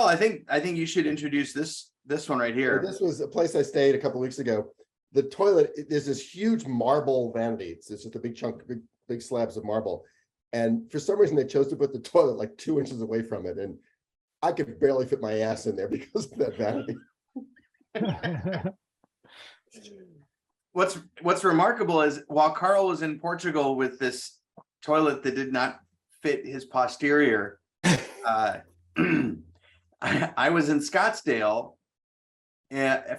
I think you should introduce this one right here. This was a place I stayed a couple weeks ago. The toilet, there's this huge marble vanity. It's just a big chunk, big slabs of marble. And for some reason, they chose to put the toilet like 2 inches away from it. And I could barely fit my ass in there because of that vanity. What's remarkable is while Carl was in Portugal with this toilet that did not fit his posterior, I was in Scottsdale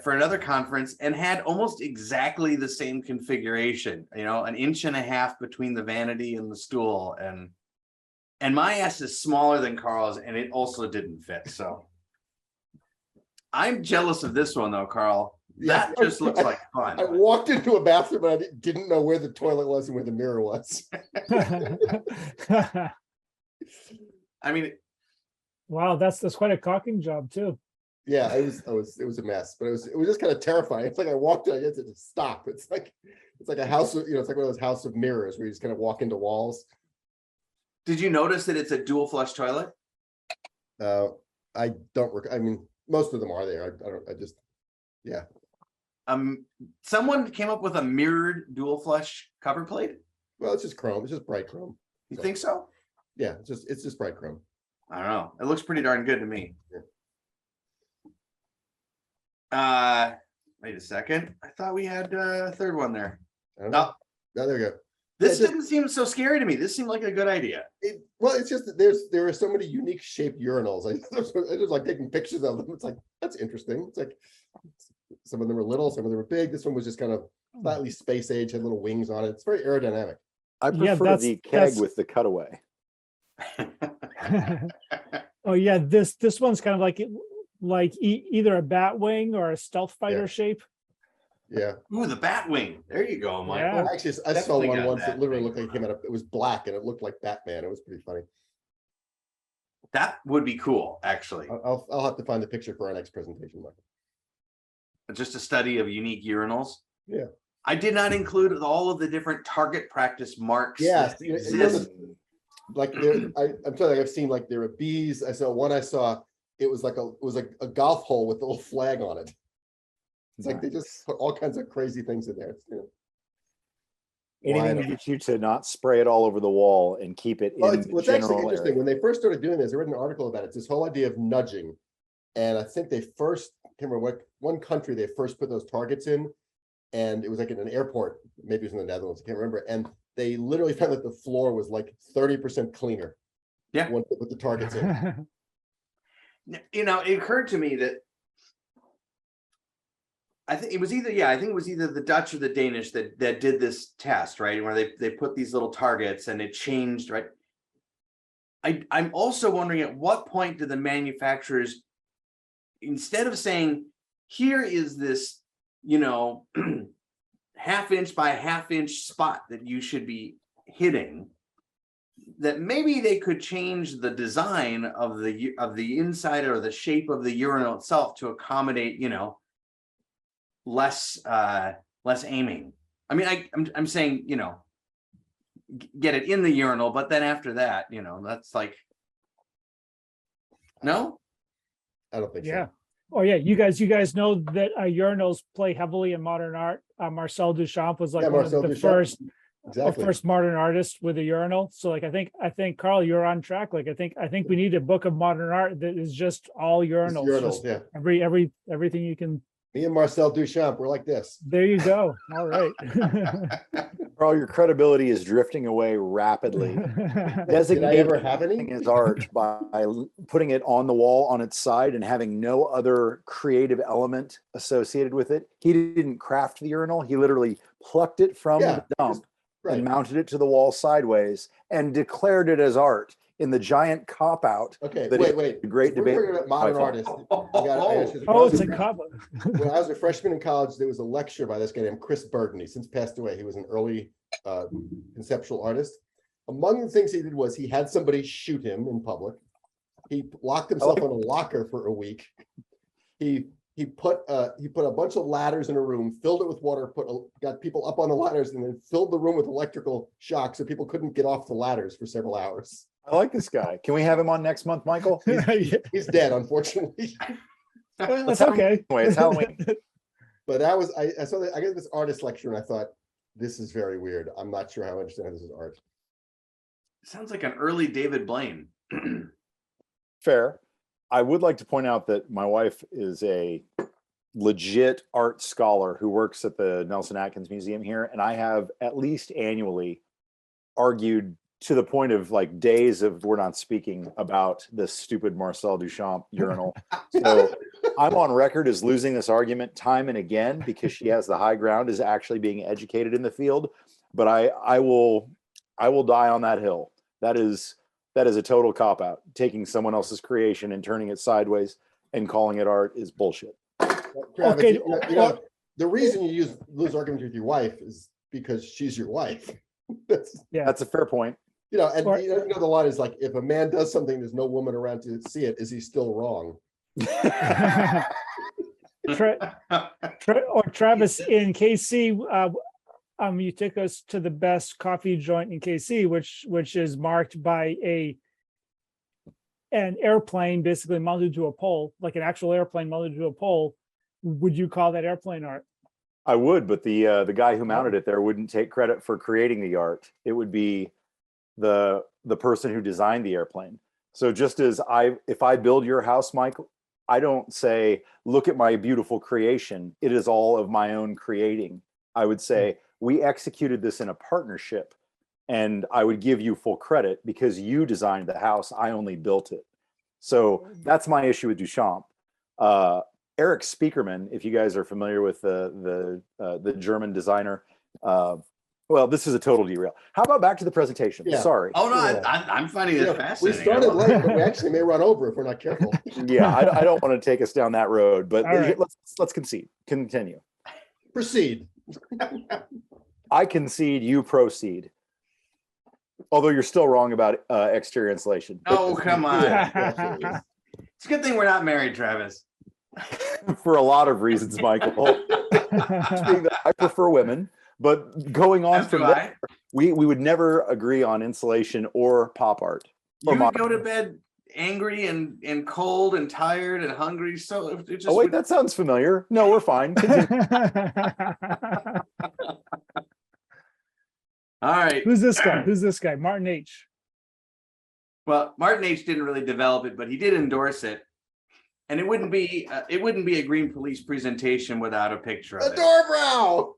for another conference and had almost exactly the same configuration, you know, 1.5 inches between the vanity and the stool, and my ass is smaller than Carl's and it also didn't fit. So I'm jealous of this one though, Carl. That just looks like fun. I walked into a bathroom and I didn't know where the toilet was and where the mirror was. I mean, wow, that's quite a caulking job too. Yeah, it was a mess, but it was just kind of terrifying. It's like I walked in, I had to just stop. It's like a house of, it's like one of those house of mirrors where you just kind of walk into walls. did you notice that it's a dual flush toilet? I mean, most of them are there. Yeah. Someone came up with a mirrored dual flush cover plate. Well, it's just chrome. It's just bright chrome. You think so? Yeah, it's just bright chrome. I don't know. It looks pretty darn good to me. Wait a second. I thought we had a third one there. No, there we go. This didn't seem so scary to me. This seemed like a good idea. Well, it's just that there are so many unique shaped urinals. I just like taking pictures of them. It's like, that's interesting. It's like some of them are little, some of them are big. This one was just kind of slightly space age, had little wings on it. It's very aerodynamic. I prefer the keg with the cutaway. Oh yeah, this one's kind of like either a bat wing or a stealth fighter shape. Yeah. Ooh, the bat wing. There you go, Michael. Yeah. Actually, I saw one once that literally looked like it came out of, it was black and it looked like Batman. It was pretty funny. That would be cool, actually. I'll have to find the picture for our next presentation, Michael. Just a study of unique urinals. Yeah. I did not include all of the different target practice marks. Yes, that exist. Like I'm telling you, I've seen like there are bees. I saw it was like a golf hole with a little flag on it. It's like they just put all kinds of crazy things in there. Anything to get you to not spray it all over the wall and keep it in the what's actually general interesting, area. when they first started doing this, I read an article about it. It's this whole idea of nudging. And I think they first, I can't remember what one country they first put those targets in. And it was like in an airport, maybe it was in the Netherlands, I can't remember. And they literally found that the floor was like 30% cleaner. Yeah. Once they put the targets in. You know, it occurred to me that I think it was either the Dutch or the Danish that did this test, right? Where they put these little targets and it changed, right? I'm also wondering at what point do the manufacturers, instead of saying, here is this, you know, 1/2 inch by 1/2 inch spot that you should be hitting, that maybe they could change the design of the inside or the shape of the urinal itself to accommodate, you know, less aiming. I mean, I'm saying, you know, get it in the urinal, but then after that, you know, that's like, no, I don't think Yeah. so. Oh yeah, you guys know that urinals play heavily in modern art. Marcel Duchamp was like Yeah, one Marcel of the Duchamp. first Exactly. modern artists with a urinal. So like I think Carl, you're on track. Like I think we need a book of modern art that is just all It's urinals. urinals, Just yeah. everything you can. Me and Marcel Duchamp, we're like this. There you go. All right. Carl, your credibility is drifting away rapidly. Did I ever have any? His art by putting it on the wall on its side and having no other creative element associated with it. He didn't craft the urinal. He literally plucked it from Yeah, the dump Right. and mounted it to the wall sideways and declared it as art in the giant cop out. Okay, that wait. is a great We're debate. talking about modern by far. artists. Oh, it's a cover. When I was a freshman in college, there was a lecture by this guy named Chris Burden. He since passed away. He was an early conceptual artist. Among the things he did was he had somebody shoot him in public. He locked himself in a locker for a week. He put a bunch of ladders in a room, filled it with water, got people up on the ladders, and then filled the room with electrical shock so people couldn't get off the ladders for several hours. I like this guy. Can we have him on next month, Michael? He's dead, unfortunately. That's okay. Anyway, it's Halloween. But that was I saw that I got this artist lecture and I thought, this is very weird. I'm not sure how I understand this is art. Sounds like an early David Blaine. Fair. I would like to point out that my wife is a legit art scholar who works at the Nelson Atkins Museum here, and I have at least annually argued to the point of like days of we're not speaking about this stupid Marcel Duchamp urinal. So I'm on record as losing this argument time and again because she has the high ground, is actually being educated in the field. But I will die on that hill. That is a total cop out. Taking someone else's creation and turning it sideways and calling it art is bullshit. Travis, Okay, you know, the reason you lose arguments with your wife is because she's your wife. That's a fair point. You know, and you know the line is like, if a man does something, there's no woman around to see it. Is he still wrong? Or Travis, in KC, you took us to the best coffee joint in KC, which is marked by an airplane basically mounted to a pole, like an actual airplane mounted to a pole. Would you call that airplane art? I would, but the guy who mounted it there wouldn't take credit for creating the art. It would be the person who designed the airplane. So just as if I build your house, Mike, I don't say, look at my beautiful creation. It is all of my own creating. I would say, we executed this in a partnership, and I would give you full credit because you designed the house. I only built it. So that's my issue with Duchamp. Eric Spiekermann, if you guys are familiar with the German designer, well, this is a total derail. How about back to the presentation? Yeah. Sorry. Oh no, I'm finding this We fascinating. started late, but we actually may run over if we're not careful. Yeah, I don't want to take us down that road, but All right. let's continue. Proceed. I concede, you proceed. Although you're still wrong about exterior insulation. Oh, come on. Yeah, absolutely. It's a good thing we're not married, Travis. For a lot of reasons, Michael. I prefer women, but going on As from do there, I. we would never agree on insulation or pop art. You would go to bed angry and cold and tired and hungry. So it just Oh wait, that sounds familiar. No, we're fine. Continue. all right. Who's this guy? Who's this guy? Martin H. Well, Martin H didn't really develop it, but he did endorse it. And it wouldn't be a Green Police presentation without a picture of A it. door brow.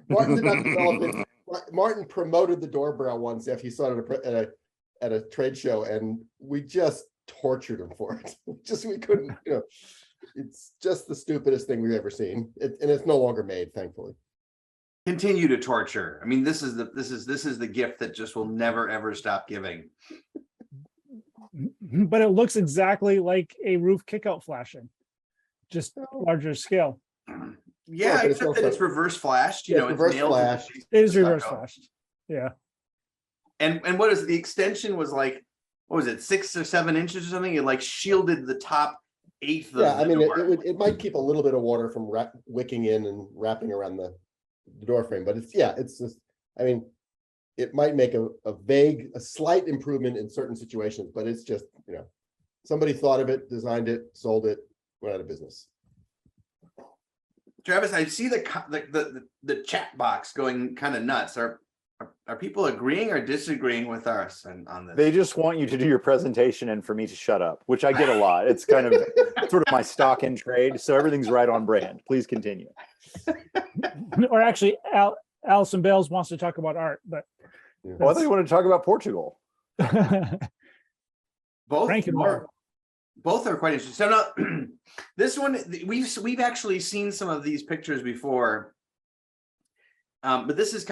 Martin did not develop it. Martin promoted the door brow once after he saw it at a trade show, and we just tortured him for it. We couldn't, you know, it's just the stupidest thing we've ever seen. And it's no longer made, thankfully. Continue to torture. I mean, this is the gift that just will never ever stop giving. But it looks exactly like a roof kickout flashing, just larger scale. Yeah, but it's except that also- it's reverse flashed. You Yeah, know, it's reverse nailed to the flashed. piece It is of reverse stucco. flashed. Yeah. And what is the extension was like? What was it, 6 or 7 inches or something? It like shielded the top eighth of Yeah, the I mean, door. it might keep a little bit of water from wicking in and wrapping around the door frame, but it's just, I mean, it might make a slight improvement in certain situations, but it's just, you know, Somebody thought of it, designed it, sold it, went out of business. Travis, I see the chat box going kind of nuts. Are people agreeing or disagreeing with us on this? They just want you to do your presentation and for me to shut up, which I get a lot. It's kind of sort of my stock in trade. So everything's right on brand. Please continue. Or actually, Allison Bales wants to talk about art, but Well, I thought you wanted to talk about Portugal. Both Frank and are, Mark. both are quite interesting. So now, this one we've actually seen some of these pictures before, but this is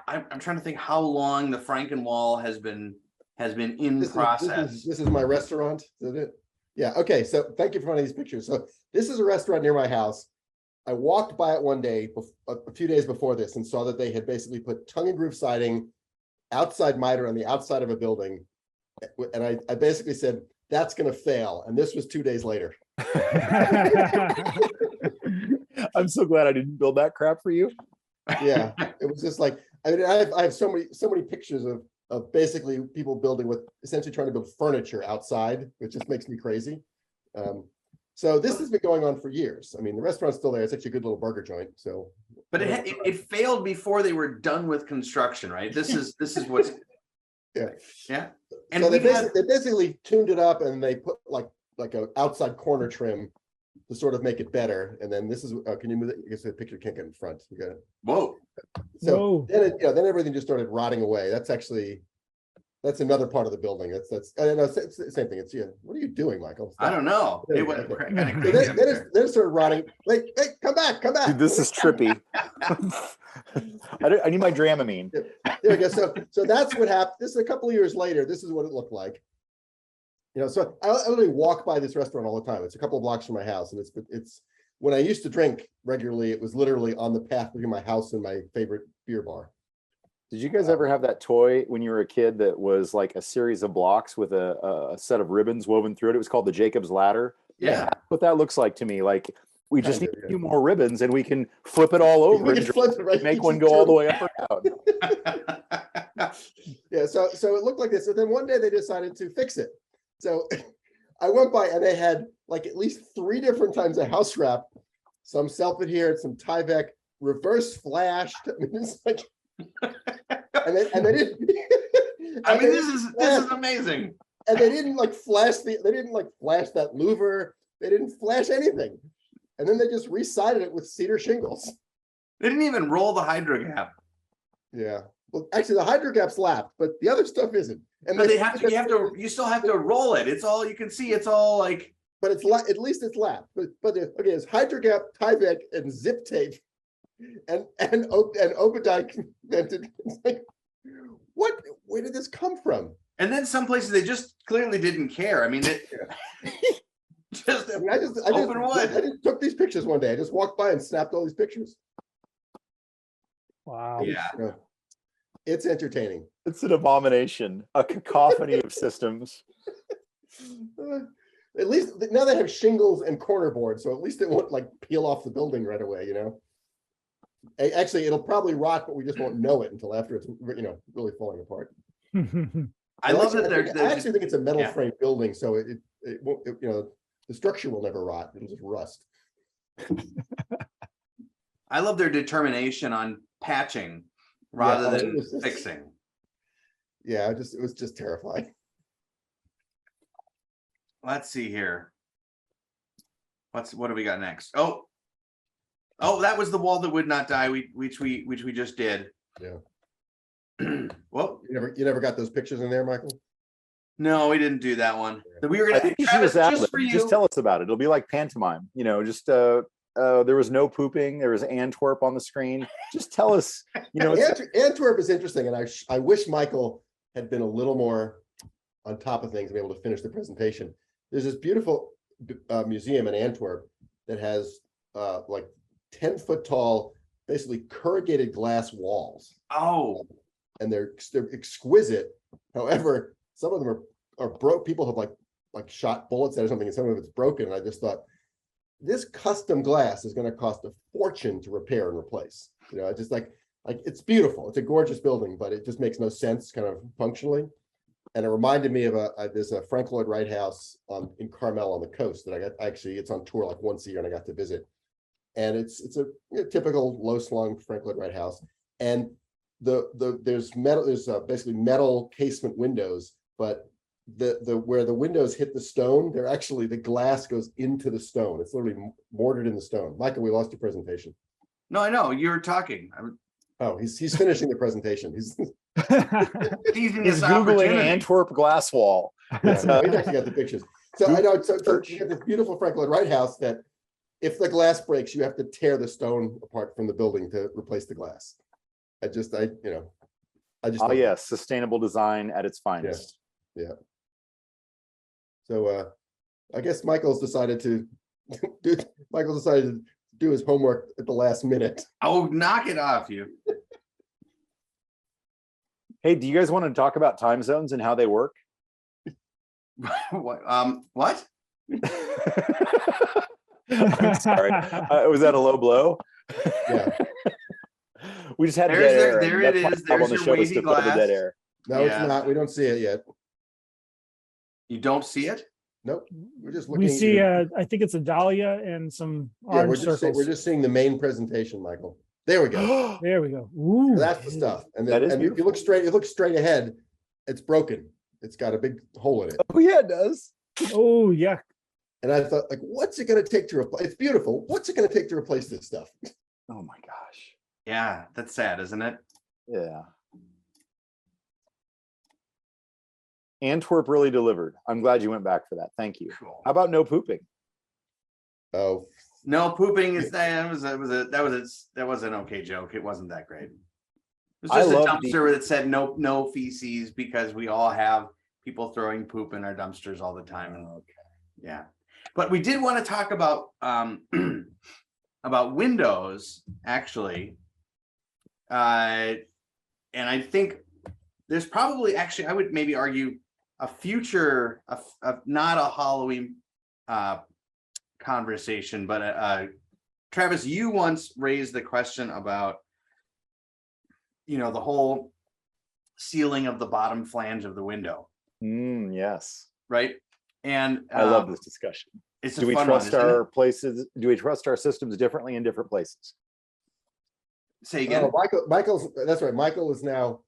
I'm trying to think how long the Frankenwall has been in process. This is my restaurant. Is that it? Yeah. Okay. So thank you for finding these pictures. So this is a restaurant near my house. I walked by it one day, a few days before this, and saw that they had basically put tongue and groove siding outside miter on the outside of a building. And I basically said, that's going to fail. And this was 2 days later. I'm so glad I didn't build that crap for you. Yeah. It was just like, I mean, I have so many pictures of basically people building with essentially trying to build furniture outside, which just makes me crazy. So this has been going on for years. I mean, the restaurant's still there. It's actually a good little burger joint. So, But it failed before they were done with construction, right? This is what's yeah. And so they we've basically tuned it up and they put like a outside corner trim to sort of make it better. And then this is can you move it? I guess the picture can't get in front. You got it. whoa. So Whoa. then everything just started rotting away. That's another part of the building. That's I don't know, it's the same thing. It's what are you doing, Michael? Stop. I don't know. It went Okay. kind of So crazy. then it started rotting. Wait, come back. Dude, this is trippy. I need my Dramamine. There we go. So that's what happened. This is a couple of years later. This is what it looked like. So I literally walk by this restaurant all the time. It's a couple of blocks from my house, and it's when I used to drink regularly, it was literally on the path between my house and my favorite beer bar. Did you guys ever have that toy when you were a kid that was like a series of blocks with a set of ribbons woven through it? It was called the Jacob's Ladder. Yeah. That's what that looks like to me. Like we just Kind need of, a few more ribbons and we can flip it all over We and can flip it, right? make one go all the way up or down. Yeah, so it looked like this. So then one day they decided to fix it. So I went by and they had like at least 3 different times a house wrap, some self-adherent, some Tyvek, reverse flashed. I mean, it's like, and they didn't. I mean, this is amazing. And they didn't like flash that louver. They didn't flash anything. And then they just re-sided it with cedar shingles. They didn't even roll the hydro gap. Yeah. Well, actually, the hydro gap's lapped, but the other stuff isn't. And But you still have to roll it. It's all you can see. It's all like. But at least it's lapped. But okay, it's hydro gap, Tyvek, and zip tape, and Obadiah vented. It's like, what? Where did this come from? And then some places they just clearly didn't care. I mean, I just took these pictures one day. I just walked by and snapped all these pictures. Wow. Yeah. You know, it's entertaining. It's an abomination, a cacophony of systems. At least now they have shingles and corner boards, so at least it won't like peel off the building right away, Actually, it'll probably rot, but we just won't know it until after it's really falling apart. I love that I actually think it's a metal yeah. frame building, so it won't, the structure will never rot. It'll just rust. I love their determination on patching rather than fixing. Yeah, it was just terrifying. Let's see here. What do we got next? Oh, that was the wall that would not die, which we just did. Yeah. Well, You never got those pictures in there, Michael? no, we didn't do that one. We were I gonna think you should Travis, just, just for you. just tell us about it. It'll be like pantomime, just there was no pooping. There was Antwerp on the screen. Just tell us, Antwerp is interesting, and I wish Michael had been a little more on top of things and be able to finish the presentation. There's this beautiful museum in Antwerp that has like 10-foot tall, basically corrugated glass walls. Oh, And they're exquisite. However, some of them are broke. People have like shot bullets at or something, and some of it's broken. And I just thought, this custom glass is going to cost a fortune to repair and replace. Just like it's beautiful. It's a gorgeous building, but it just makes no sense kind of functionally. And it reminded me of there's a Frank Lloyd Wright house in Carmel on the coast that I got, actually, it's on tour like once a year and I got to visit. And it's a typical low slung Frank Lloyd Wright house. And there's metal, there's basically metal casement windows, but the where the windows hit the stone, they're actually, the glass goes into the stone. It's literally mortared in the stone. Michael, we lost your presentation. No, I know you're talking. Oh, he's finishing the presentation. He's Seizing He's this Googling opportunity. Antwerp glass wall. yeah, no, he's actually got the pictures. So I know, so you have this beautiful Frank Lloyd Wright house that if the glass breaks, you have to tear the stone apart from the building to replace the glass. I just Oh yes, sustainable design at its finest. Yeah. So I guess Michael's decided to do his homework at the last minute. Oh, knock it off, you. Hey, do you guys want to talk about time zones and how they work? What? I'm sorry. Was that a low blow? Yeah. We just had There's dead air. there and it that's is. my job on There's the your show is wavy to fill the glass. dead air. No, Yeah. it's not. We don't see it yet. You don't see it? Nope. We're just looking. We see, I think it's a dahlia and some yeah, orange circles. we're just seeing the main presentation, Michael. There we go. There we go. Ooh, That's the stuff. And That then is and if you look straight ahead, it's broken. It's got a big hole in it. Oh yeah, it does. Oh, yeah. And I thought, like, what's it going to take to replace? It's beautiful. What's it going to take to replace this stuff? Oh my gosh. Yeah, that's sad, isn't it? Yeah. Antwerp really delivered. I'm glad you went back for that. Thank you. Cool. How about no pooping? Oh, No pooping is that was an okay joke. It wasn't that great. It was I just a love dumpster that said no feces because we all have people throwing poop in our dumpsters all the time. And yeah, but we did want to talk about about Windows actually, and I think there's probably actually I would maybe argue a future of not a Halloween conversation, but Travis, you once raised the question about, you know, the whole sealing of the bottom flange of the window, Yes. right? And I love this discussion. It's Do we trust our places? Do we trust our systems differently in different places? Say again. Michael's that's right. Michael is now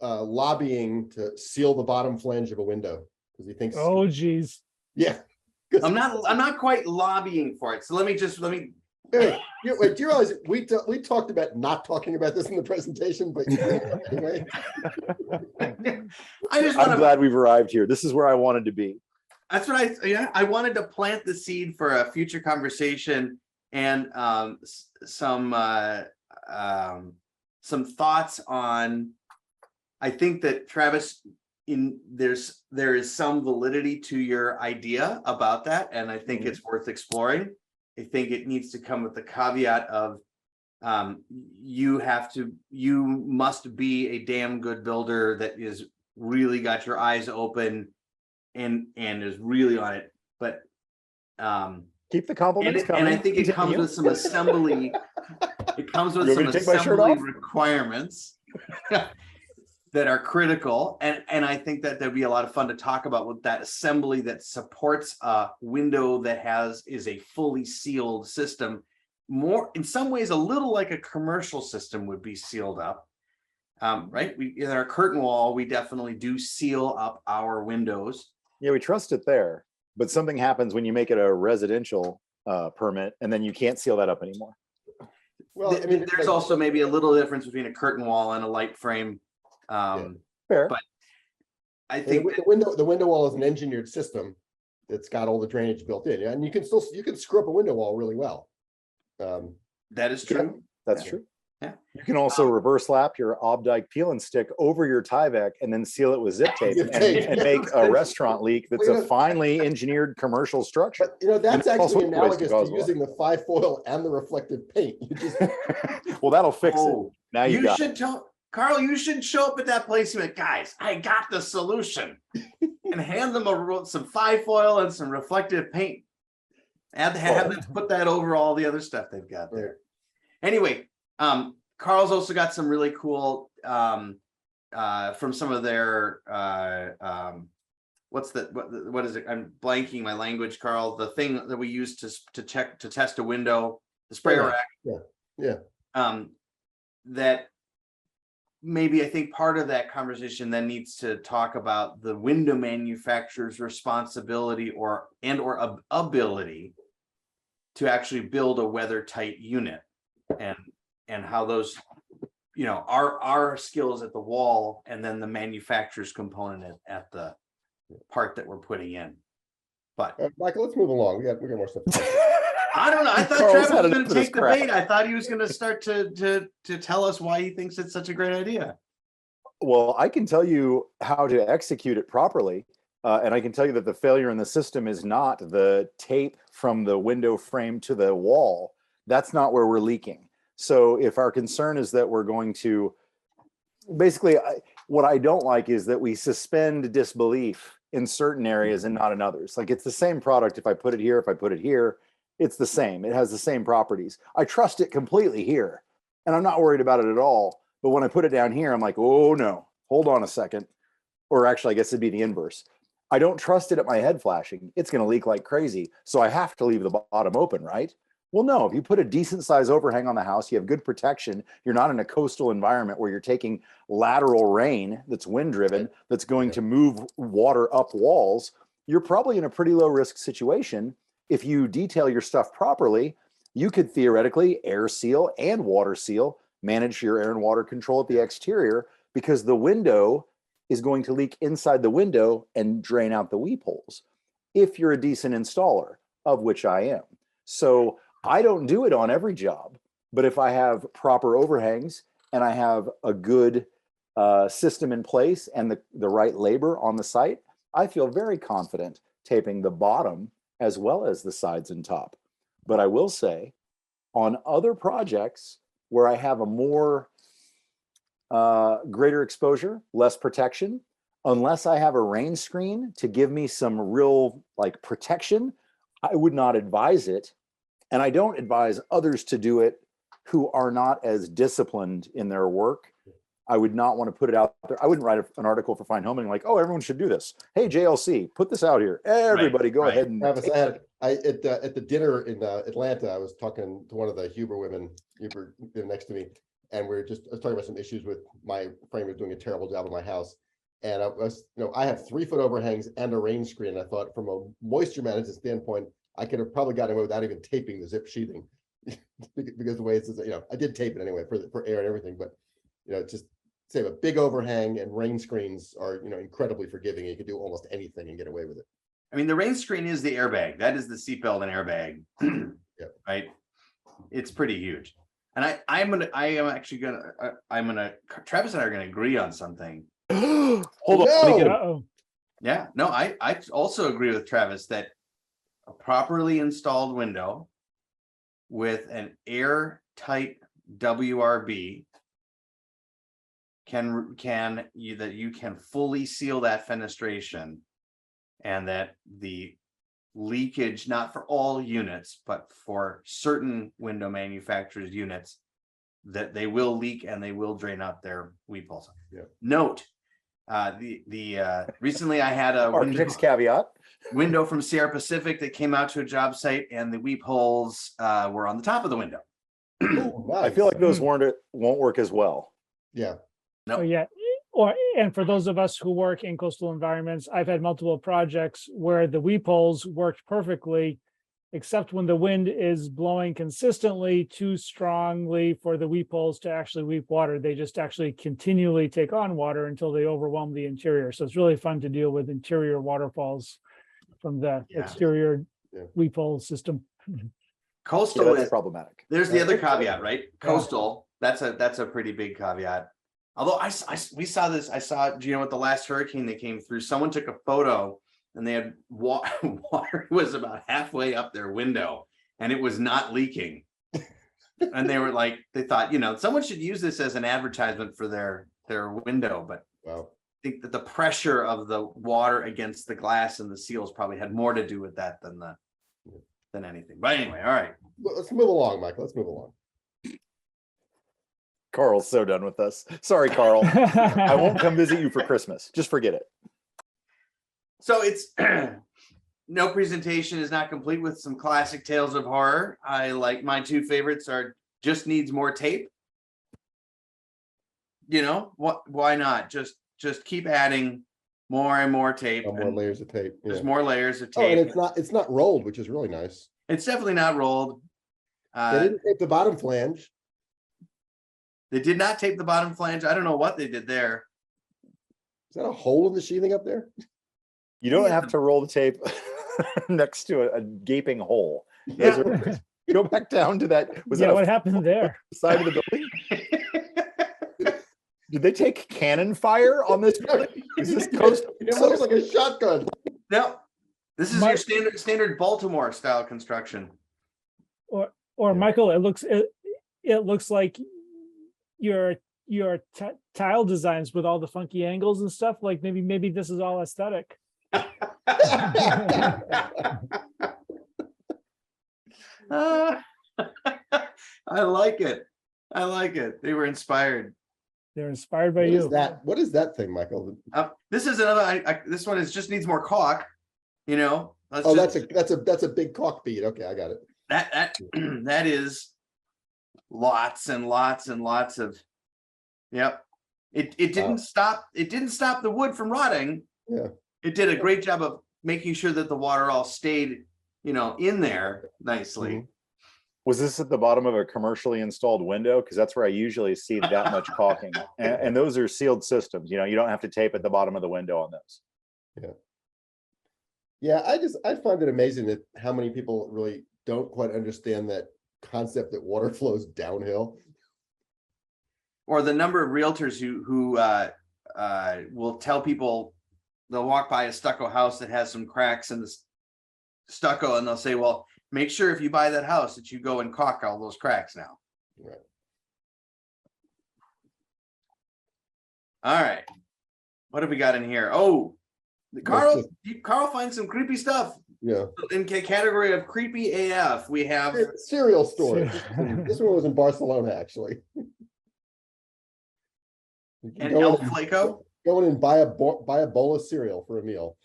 lobbying to seal the bottom flange of a window because he thinks. Oh, geez. Yeah. I'm not quite lobbying for it. So let me. Wait, do you realize we talked about not talking about this in the presentation, but anyway. I'm glad we've arrived here. This is where I wanted to be. That's what I wanted to plant the seed for a future conversation and some thoughts on. I think that Travis, there is some validity to your idea about that, and I think it's worth exploring. I think it needs to come with the caveat of you must be a damn good builder that is really got your eyes open and is really on it. But keep the compliments coming. And I think it comes with some assembly. It comes with some assembly requirements that are critical. And I think that there'd be a lot of fun to talk about with that assembly that supports a window that is a fully sealed system. More in some ways, a little like a commercial system would be sealed up. Right? In our curtain wall, we definitely do seal up our windows. Yeah, we trust it there. But something happens when you make it a residential permit, and then you can't seal that up anymore. Well, I mean, there's also maybe a little difference between a curtain wall and a light frame. Fair. But I think the window wall is an engineered system that's got all the drainage built in. Yeah, and you can screw up a window wall really well. That is true. That's true. Yeah. You can also reverse lap your Obdyke peel and stick over your Tyvek and then seal it with zip tape and make a restaurant leak that's a finely engineered commercial structure. But, you know, that's actually analogous to using the 5-foil and the reflective paint. You just... Well, that'll fix it. Now you got should tell Carl, you should show up at that place and be like, guys, I got the solution. And hand them some 5-foil and some reflective paint. Have them put that over all the other stuff they've got there. Anyway, Carl's also got some really cool from some of their what is it? I'm blanking my language, Carl. The thing that we use to test a window, the sprayer rack. Yeah. That maybe I think part of that conversation then needs to talk about the window manufacturer's responsibility or ability to actually build a weather tight unit, and how those, our skills at the wall and then the manufacturer's component at the part that we're putting in. But Michael, let's move along. We got more stuff. I don't know. I thought Carl's Travis had was enough going of to this take the crap. bait. I thought he was going to start to tell us why he thinks it's such a great idea. Well, I can tell you how to execute it properly. And I can tell you that the failure in the system is not the tape from the window frame to the wall. That's not where we're leaking. So if our concern is that we're going to, basically, what I don't like is that we suspend disbelief in certain areas and not in others. Like, it's the same product. If I put it here, if I put it here, it's the same. It has the same properties. I trust it completely here, and I'm not worried about it at all. But when I put it down here, I'm like, oh no, hold on a second. Or actually, I guess it'd be the inverse. I don't trust it at my head flashing. It's going to leak like crazy. So I have to leave the bottom open, right? Well, no, if you put a decent size overhang on the house, you have good protection. You're not in a coastal environment where you're taking lateral rain that's wind driven, that's going to move water up walls. You're probably in a pretty low risk situation. If you detail your stuff properly, you could theoretically air seal and water seal, manage your air and water control at the exterior, because the window is going to leak inside the window and drain out the weep holes if you're a decent installer, of which I am. So I don't do it on every job, but if I have proper overhangs and I have a good system in place and the right labor on the site, I feel very confident taping the bottom as well as the sides and top. But I will say, on other projects where I have a more greater exposure, less protection, unless I have a rain screen to give me some real protection, I would not advise it. And I don't advise others to do it who are not as disciplined in their work. I would not want to put it out there. I wouldn't write an article for Fine Homing like, oh, everyone should do this. Hey, JLC, put this out here. Everybody go ahead and Travis, at the dinner in Atlanta, I was talking to one of the Huber women, Huber next to me, and I was talking about some issues with my framer doing a terrible job of my house. And I have 3-foot overhangs and a rain screen. I thought, from a moisture management standpoint, I could have probably gotten away without even taping the zip sheathing because the way it's, I did tape it anyway for air and everything, but just say a big overhang and rain screens are, incredibly forgiving. You can do almost anything and get away with it. I mean, the rain screen is the airbag. That is the seatbelt and airbag, right? It's pretty huge. And Travis and I are gonna agree on something. Hold on. Uh-oh. Yeah, no, I also agree with Travis that a properly installed window with an airtight WRB you can fully seal that fenestration, and that the leakage, not for all units, but for certain window manufacturers' units, that they will leak and they will drain out their weep holes. Yeah. Note, recently I had a window from Sierra Pacific that came out to a job site, and the weep holes were on the top of the window. Ooh, nice. I feel like those won't work as well. Yeah. Nope. Oh, yeah. And for those of us who work in coastal environments, I've had multiple projects where the weep holes worked perfectly, except when the wind is blowing consistently too strongly for the weep holes to actually weep water. They just actually continually take on water until they overwhelm the interior. So it's really fun to deal with interior waterfalls from the exterior weep hole system. Coastal is is problematic. There's the other caveat, right? Coastal, that's a pretty big caveat. Although we saw this, with the last hurricane that came through, someone took a photo and they had water was about halfway up their window and it was not leaking. And they thought, someone should use this as an advertisement for their window. But I think that the pressure of the water against the glass and the seals probably had more to do with that than anything. But anyway, all right. Let's move along, Michael. Let's move along. Carl's so done with us. Sorry, Carl. I won't come visit you for Christmas. Just forget it. So it's no presentation is not complete with some classic tales of horror. I like my two favorites are Just Needs More Tape. You know, why not? Just keep adding more and more tape. More layers of tape. Yeah. There's more layers of Oh, and tape. it's not rolled, which is really nice. It's definitely not rolled. They didn't tape the bottom flange. They did not tape the bottom flange. I don't know what they did there. Is that a hole in the sheathing up there? You don't have to roll the tape next to a gaping hole. Yeah. Go back down to that. Was Yeah, that what happened there? side of the building? Did they take cannon fire on this building? Is this coast? It looks like a shotgun. No, this is My- your standard Baltimore style construction. Or Michael, it looks like your tile designs with all the funky angles and stuff. Like maybe this is all aesthetic. I like it. I like it. They were inspired. They're inspired by What is you. that? What is that thing, Michael? This is another. This one is just needs more caulk. You know. Oh, that's a big caulk bead. Okay, I got it. That is lots and lots and lots of. Yep. It didn't stop. It didn't stop the wood from rotting. Yeah. It did a great job of making sure that the water all stayed, in there nicely. Mhm. Was this at the bottom of a commercially installed window? Because that's where I usually see that much caulking. And those are sealed systems. You don't have to tape at the bottom of the window on those. Yeah, I find it amazing that how many people really don't quite understand that concept that water flows downhill. Or the number of realtors who will tell people they'll walk by a stucco house that has some cracks in the stucco, and they'll say, well, make sure if you buy that house that you go and caulk all those cracks now. Right. All right. What have we got in here? Oh, Carl finds some creepy stuff. Yeah. In category of creepy AF, we have Cereal store. This one was in Barcelona, actually. You can an go El in and- Flaco. Go in and buy a bowl of cereal for a meal.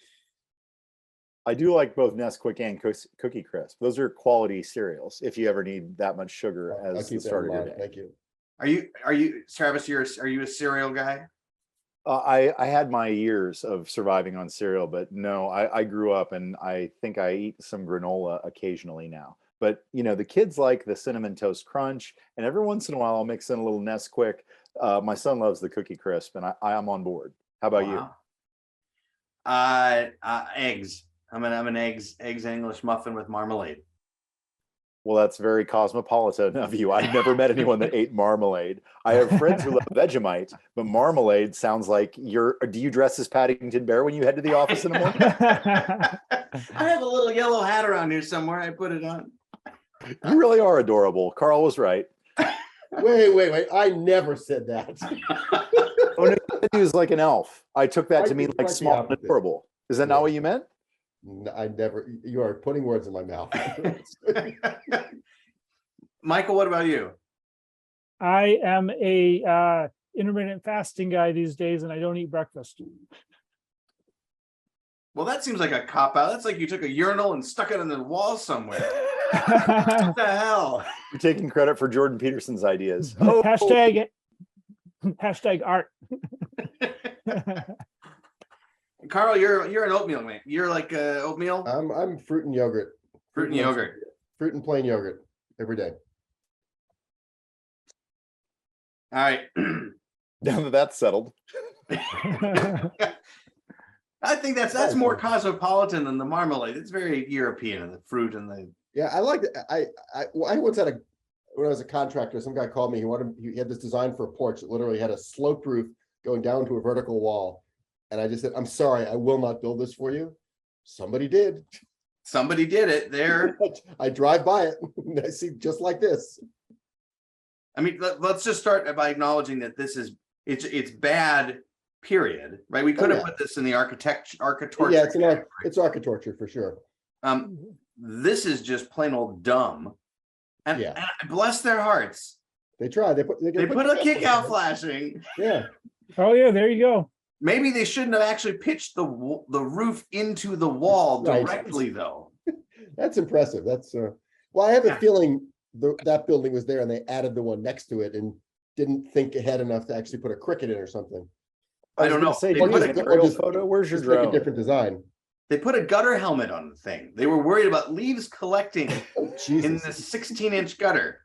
I do like both Nesquik and Cookie Crisp. Those are quality cereals if you ever need that much sugar I'll as the keep that start in of your mind. day. Thank you. Are you Travis? Are you a cereal guy? I had my years of surviving on cereal, but no, I grew up and I think I eat some granola occasionally now. But the kids like the Cinnamon Toast Crunch, and every once in a while I'll mix in a little Nesquik. My son loves the Cookie Crisp, and I am on board. How about you? Eggs. I'm an eggs English muffin with marmalade. Well, that's very cosmopolitan of you. I've never met anyone that ate marmalade. I have friends who love Vegemite, but marmalade sounds like do you dress as Paddington Bear when you head to the office in the morning? I have a little yellow hat around here somewhere. I put it on. You really are adorable. Carl was right. Wait. I never said that. Oh, no, he was like an elf. I took that I to mean think like quite the small and opposite. adorable. Is that Yeah. not what you meant? I never. You are putting words in my mouth. Michael, what about you? I am a intermittent fasting guy these days, and I don't eat breakfast. Well, that seems like a cop out. That's like you took a urinal and stuck it on the wall somewhere. What the hell? You're taking credit for Jordan Peterson's ideas. Oh, Hashtag art. Carl, you're an oatmeal man. You're like oatmeal, I'm fruit and yogurt. fruit and yogurt. Fruit and plain yogurt every day. All right. now that that's settled. I think that's more cosmopolitan than the marmalade. It's very European, and the fruit and the. Yeah, I like it. I once had when I was a contractor, some guy called me. He had this design for a porch that literally had a slope roof going down to a vertical wall. And I just said, I'm sorry, I will not build this for you. Somebody did. Somebody did it there. I drive by it and I see just like this. I mean, let's just start by acknowledging that it's bad, period, right? We could have put this in the architecture. Yeah, it's architecture for sure. This is just plain old dumb. And, Yeah. and bless their hearts. They tried. They put a kick out flashing. Yeah. Oh, yeah, there you go. Maybe they shouldn't have actually pitched the roof into the wall Right. directly, though. That's impressive. That's well, I have a Yeah. feeling that building was there and they added the one next to it and didn't think ahead enough to actually put a cricket in or something. I don't know. Say, They do you put have a- an aerial just- photo? Where's your Just like a drone? different design. They put a gutter helmet on the thing. They were worried about leaves collecting Oh, in Jesus. the 16-inch gutter.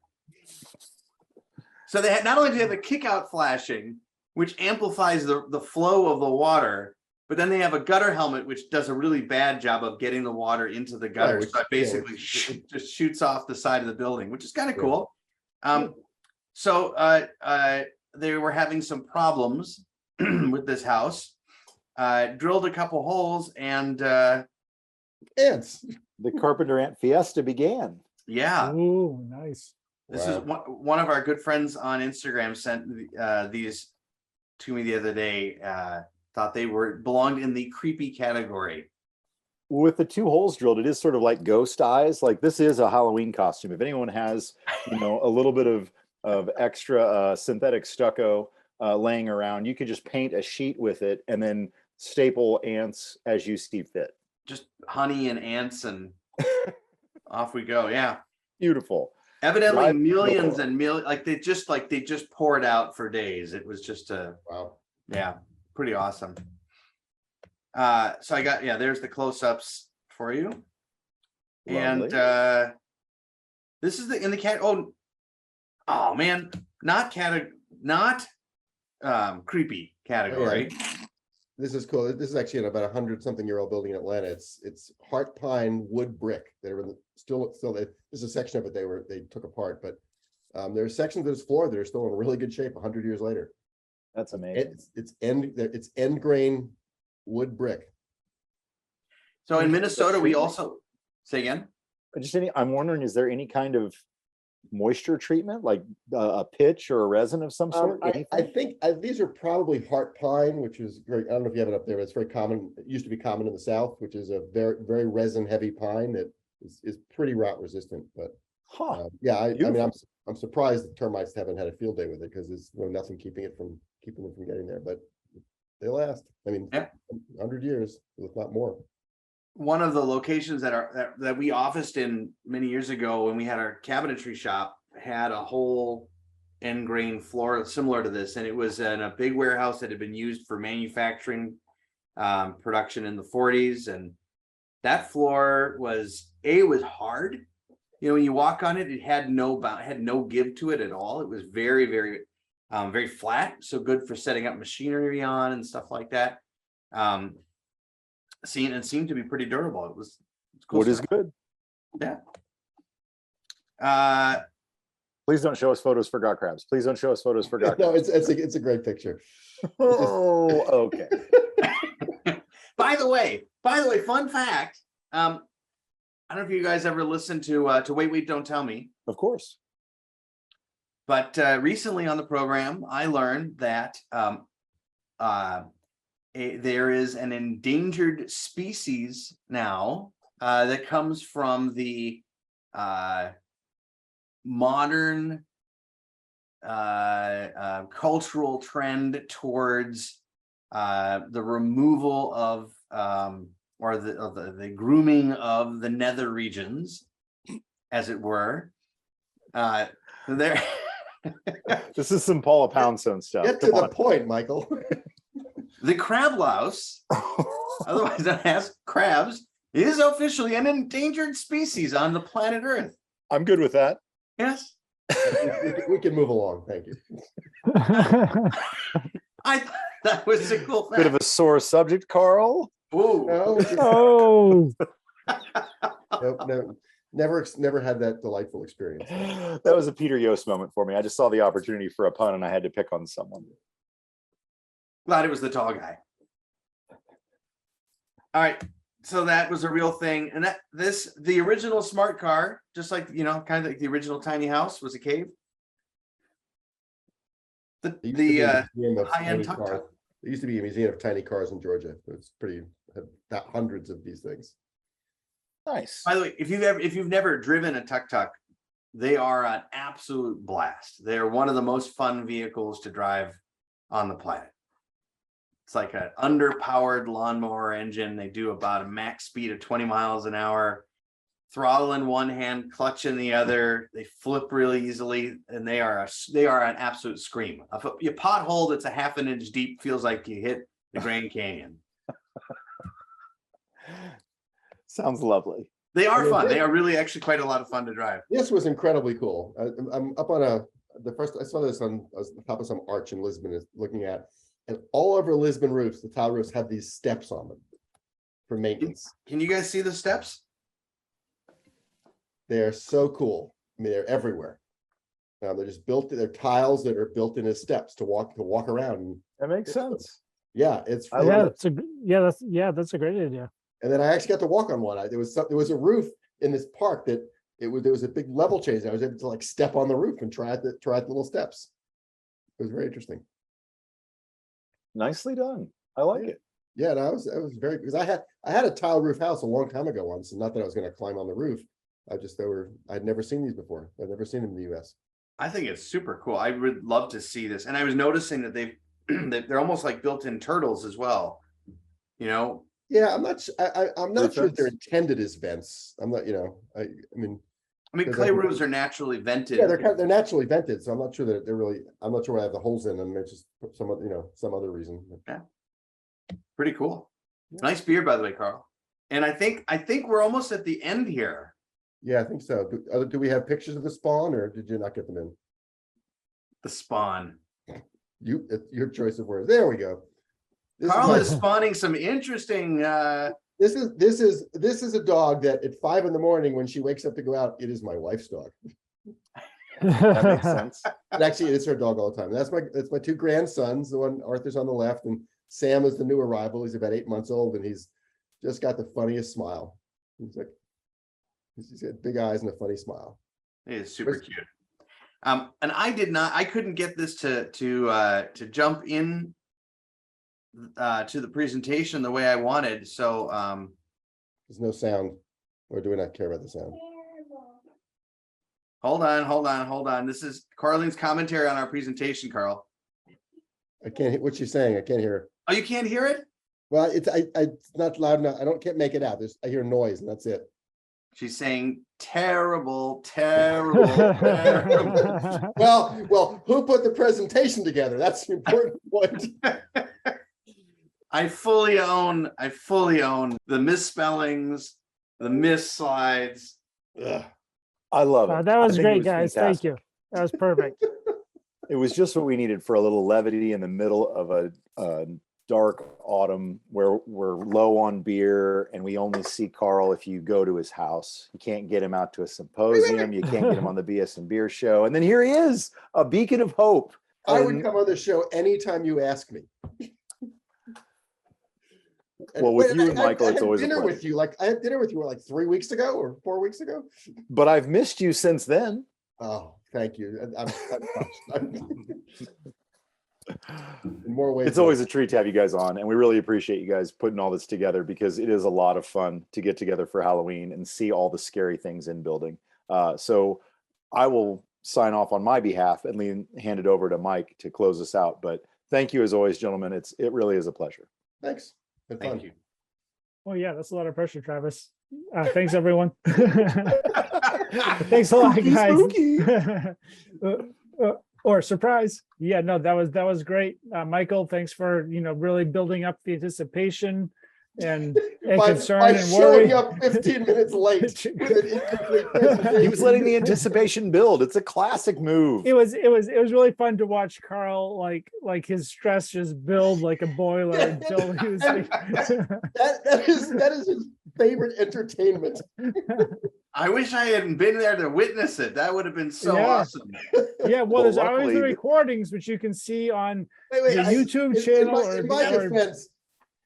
So they had not only did they have the kick out flashing, which amplifies the flow of the water, but then they have a gutter helmet, which does a really bad job of getting the water into the gutter. which- So it yeah, basically which- just shoots off the side of the building, which is kind of Yeah. cool. So they were having some problems with this house. Drilled a couple holes and Ants. The Carpenter Ant Fiesta began. yeah. Ooh, nice. This Wow. is one of our good friends on Instagram sent these to me the other day. Thought they belonged in the creepy category. With the 2 holes drilled, it is sort of like ghost eyes. Like this is a Halloween costume. If anyone has, a little bit of extra synthetic stucco laying around, you could just paint a sheet with it and then staple ants as you see fit. Just honey and ants and off we go. Yeah. Beautiful. Evidently Right. millions and millions, they just poured out for days. It was just Wow. yeah, pretty awesome. So I got, there's the close-ups for you. And Lovely. this is in the cat. Oh man, not creepy category. This is cool. This is actually in about 100-something-year-old building in Atlanta. It's heart pine wood brick that are still. There's a section of it they took apart, but there are sections of this floor that are still in really good shape 100 years later. That's amazing. It's end grain wood brick. So in Minnesota, we also say again. I'm wondering, is there any kind of moisture treatment, like a pitch or a resin of some sort? I think these are probably heart pine, which is very, I don't know if you have it up there, but it's very common. It used to be common in the South, which is a very, very resin heavy pine that is pretty rot resistant. But yeah, I mean, I'm surprised the termites haven't had a field day with it because there's nothing keeping them from getting there. But they last. I mean, 100 years, if not more. One of the locations that we officed in many years ago when we had our cabinetry shop had a whole end grain floor similar to this, and it was in a big warehouse that had been used for manufacturing production in the 40s. And that floor was hard. When you walk on it, it had no give to it at all. It was very, very, very flat. So good for setting up machinery on and stuff like that. Seemed to be pretty durable. It was cool. Wood is good. Yeah. Please don't show us photos for got crabs. Please don't show us photos for got No, crabs. it's a great picture. Oh, okay. By the way, fun fact. I don't know if you guys ever listened to Wait, Don't Tell Me. Of course. But recently on the program, I learned that there is an endangered species now that comes from the modern cultural trend towards the removal of or the grooming of the nether regions, as it were. There. This is some Paula Poundstone stuff. Get to the point, Michael. The crab louse, otherwise known as crabs, is officially an endangered species on the planet Earth. I'm good with that. Yes. We can move along. Thank you. I thought that was a cool fact. Bit of a sore subject, Carl. Ooh. No, Oh, never had that delightful experience. That was a Peter Yost moment for me. I just saw the opportunity for a pun and I had to pick on someone. Glad it was the tall guy. All right. So that was a real thing. And the original smart car, just like, kind of like the original tiny house, was a cave. There used to be a museum of high-end tiny tuk-tuk. cars. There used to be a museum of tiny cars in Georgia. It's pretty, hundreds of these things. Nice. By the way, if you've never driven a tuk-tuk, They are an absolute blast. They're one of the most fun vehicles to drive on the planet. It's like an underpowered lawnmower engine. They do about a max speed of 20 miles an hour, throttle in one hand, clutch in the other. They flip really easily, and they are an absolute scream. If you pothole that's a half an inch deep feels like you hit the Grand Canyon. Sounds lovely. They are fun. They are really actually quite a lot of fun to drive. This was incredibly cool. I'm up on I saw this on the top of some arch in Lisbon is looking at, and all over Lisbon roofs, the tile roofs have these steps on them for maintenance. Can you guys see the steps? They are so cool. I mean, they're everywhere. They're just built, they're tiles that are built in as steps to walk around. That makes sense. Yeah, it's I love That's a great idea. and then I actually got to walk on one. There was a roof in this park that there was a big level change. I was able to like step on the roof and try the little steps. It was very interesting. Nicely done. I like it. Yeah, and I was very, because I had a tile roof house a long time ago once, and not that I was going to climb on the roof. I'd never seen these before. I'd never seen them in the US. I think it's super cool. I would love to see this. And I was noticing that they're almost like built-in turtles as well. You know? Yeah, I'm not sure if they're Vents? intended as vents. I'm not, I mean, clay roofs are naturally vented. yeah, they're naturally vented, so I'm not sure that I'm not sure why I have the holes in them. It's just some other reason. Pretty cool. Nice beer, by the way, Carl. And I think we're almost at the end here. Yeah, I think so. Do we have pictures of the spawn, or did you not get them in? The spawn. Your choice of words. There we go. Carl is spawning some interesting. This is a dog that at 5 a.m. when she wakes up to go out, it is my wife's dog. That makes sense. And actually, it's her dog all the time. That's my two grandsons. The one Arthur's on the left, and Sam is the new arrival. He's about 8 months old, and he's just got the funniest smile. He's got big eyes and a funny smile. It is super cute. And I couldn't get this to jump in to the presentation the way I wanted. So there's no sound, or do we not care about the sound? Hold on. This is Carlene's commentary on our presentation, Carl. I can't hear what she's saying. I can't hear her. Oh, you can't hear it? Well, it's not loud enough. Can't make it out. I hear noise, and that's it. She's saying terrible. Well, who put the presentation together? That's the important point. I fully own the misspellings, the misslides. Ugh. I love it. That was I think it great, was guys. fantastic. Thank you. That was perfect. It was just what we needed for a little levity in the middle of a dark autumn where we're low on beer, and we only see Carl if you go to his house. You can't get him out to a symposium. You can't get him on the BS and Beer show. And then here he is, a beacon of hope. I would come on the show anytime you ask me. Well, with you and Michael, it's always a dinner pleasure. with you. Like I had dinner with you like 3 weeks ago or 4 weeks ago. But I've missed you since then. Oh, thank you. In more ways, It's always a treat to have you guys on, and we really appreciate you guys putting all this together, because it is a lot of fun to get together for Halloween and see all the scary things in building. So I will sign off on my behalf and hand it over to Mike to close us out. But thank you as always, gentlemen. It really is a pleasure. Thanks. Been fun. Thank you. Oh yeah, that's a lot of pressure, Travis. Thanks everyone. Thanks a lot, guys. Or surprise. Yeah, no, that was great. Michael, thanks for really building up the anticipation and concern by and showing worry. up 15 minutes late with an incomplete presentation. He was letting the anticipation build. It's a classic move. It was really fun to watch Carl like his stress just build like a boiler until he was like that is his favorite entertainment. I wish I hadn't been there to witness it. That would have been so Yeah. awesome. yeah, well, there's always luckily the recordings which you can see on Wait, the YouTube channel. In my or defense,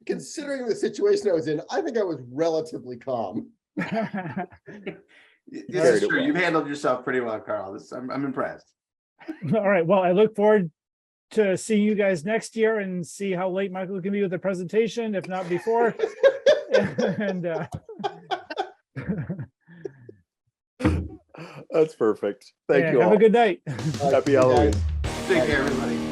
considering the situation I was in, I think I was relatively calm. This Carried is it true. well. You've handled yourself pretty well, Carl. I'm impressed. All right. Well, I look forward to seeing you guys next year and see how late Michael can be with the presentation, if not before. And That's perfect. Thank Yeah, you have all. a good night. Happy Halloween. Take care, everybody.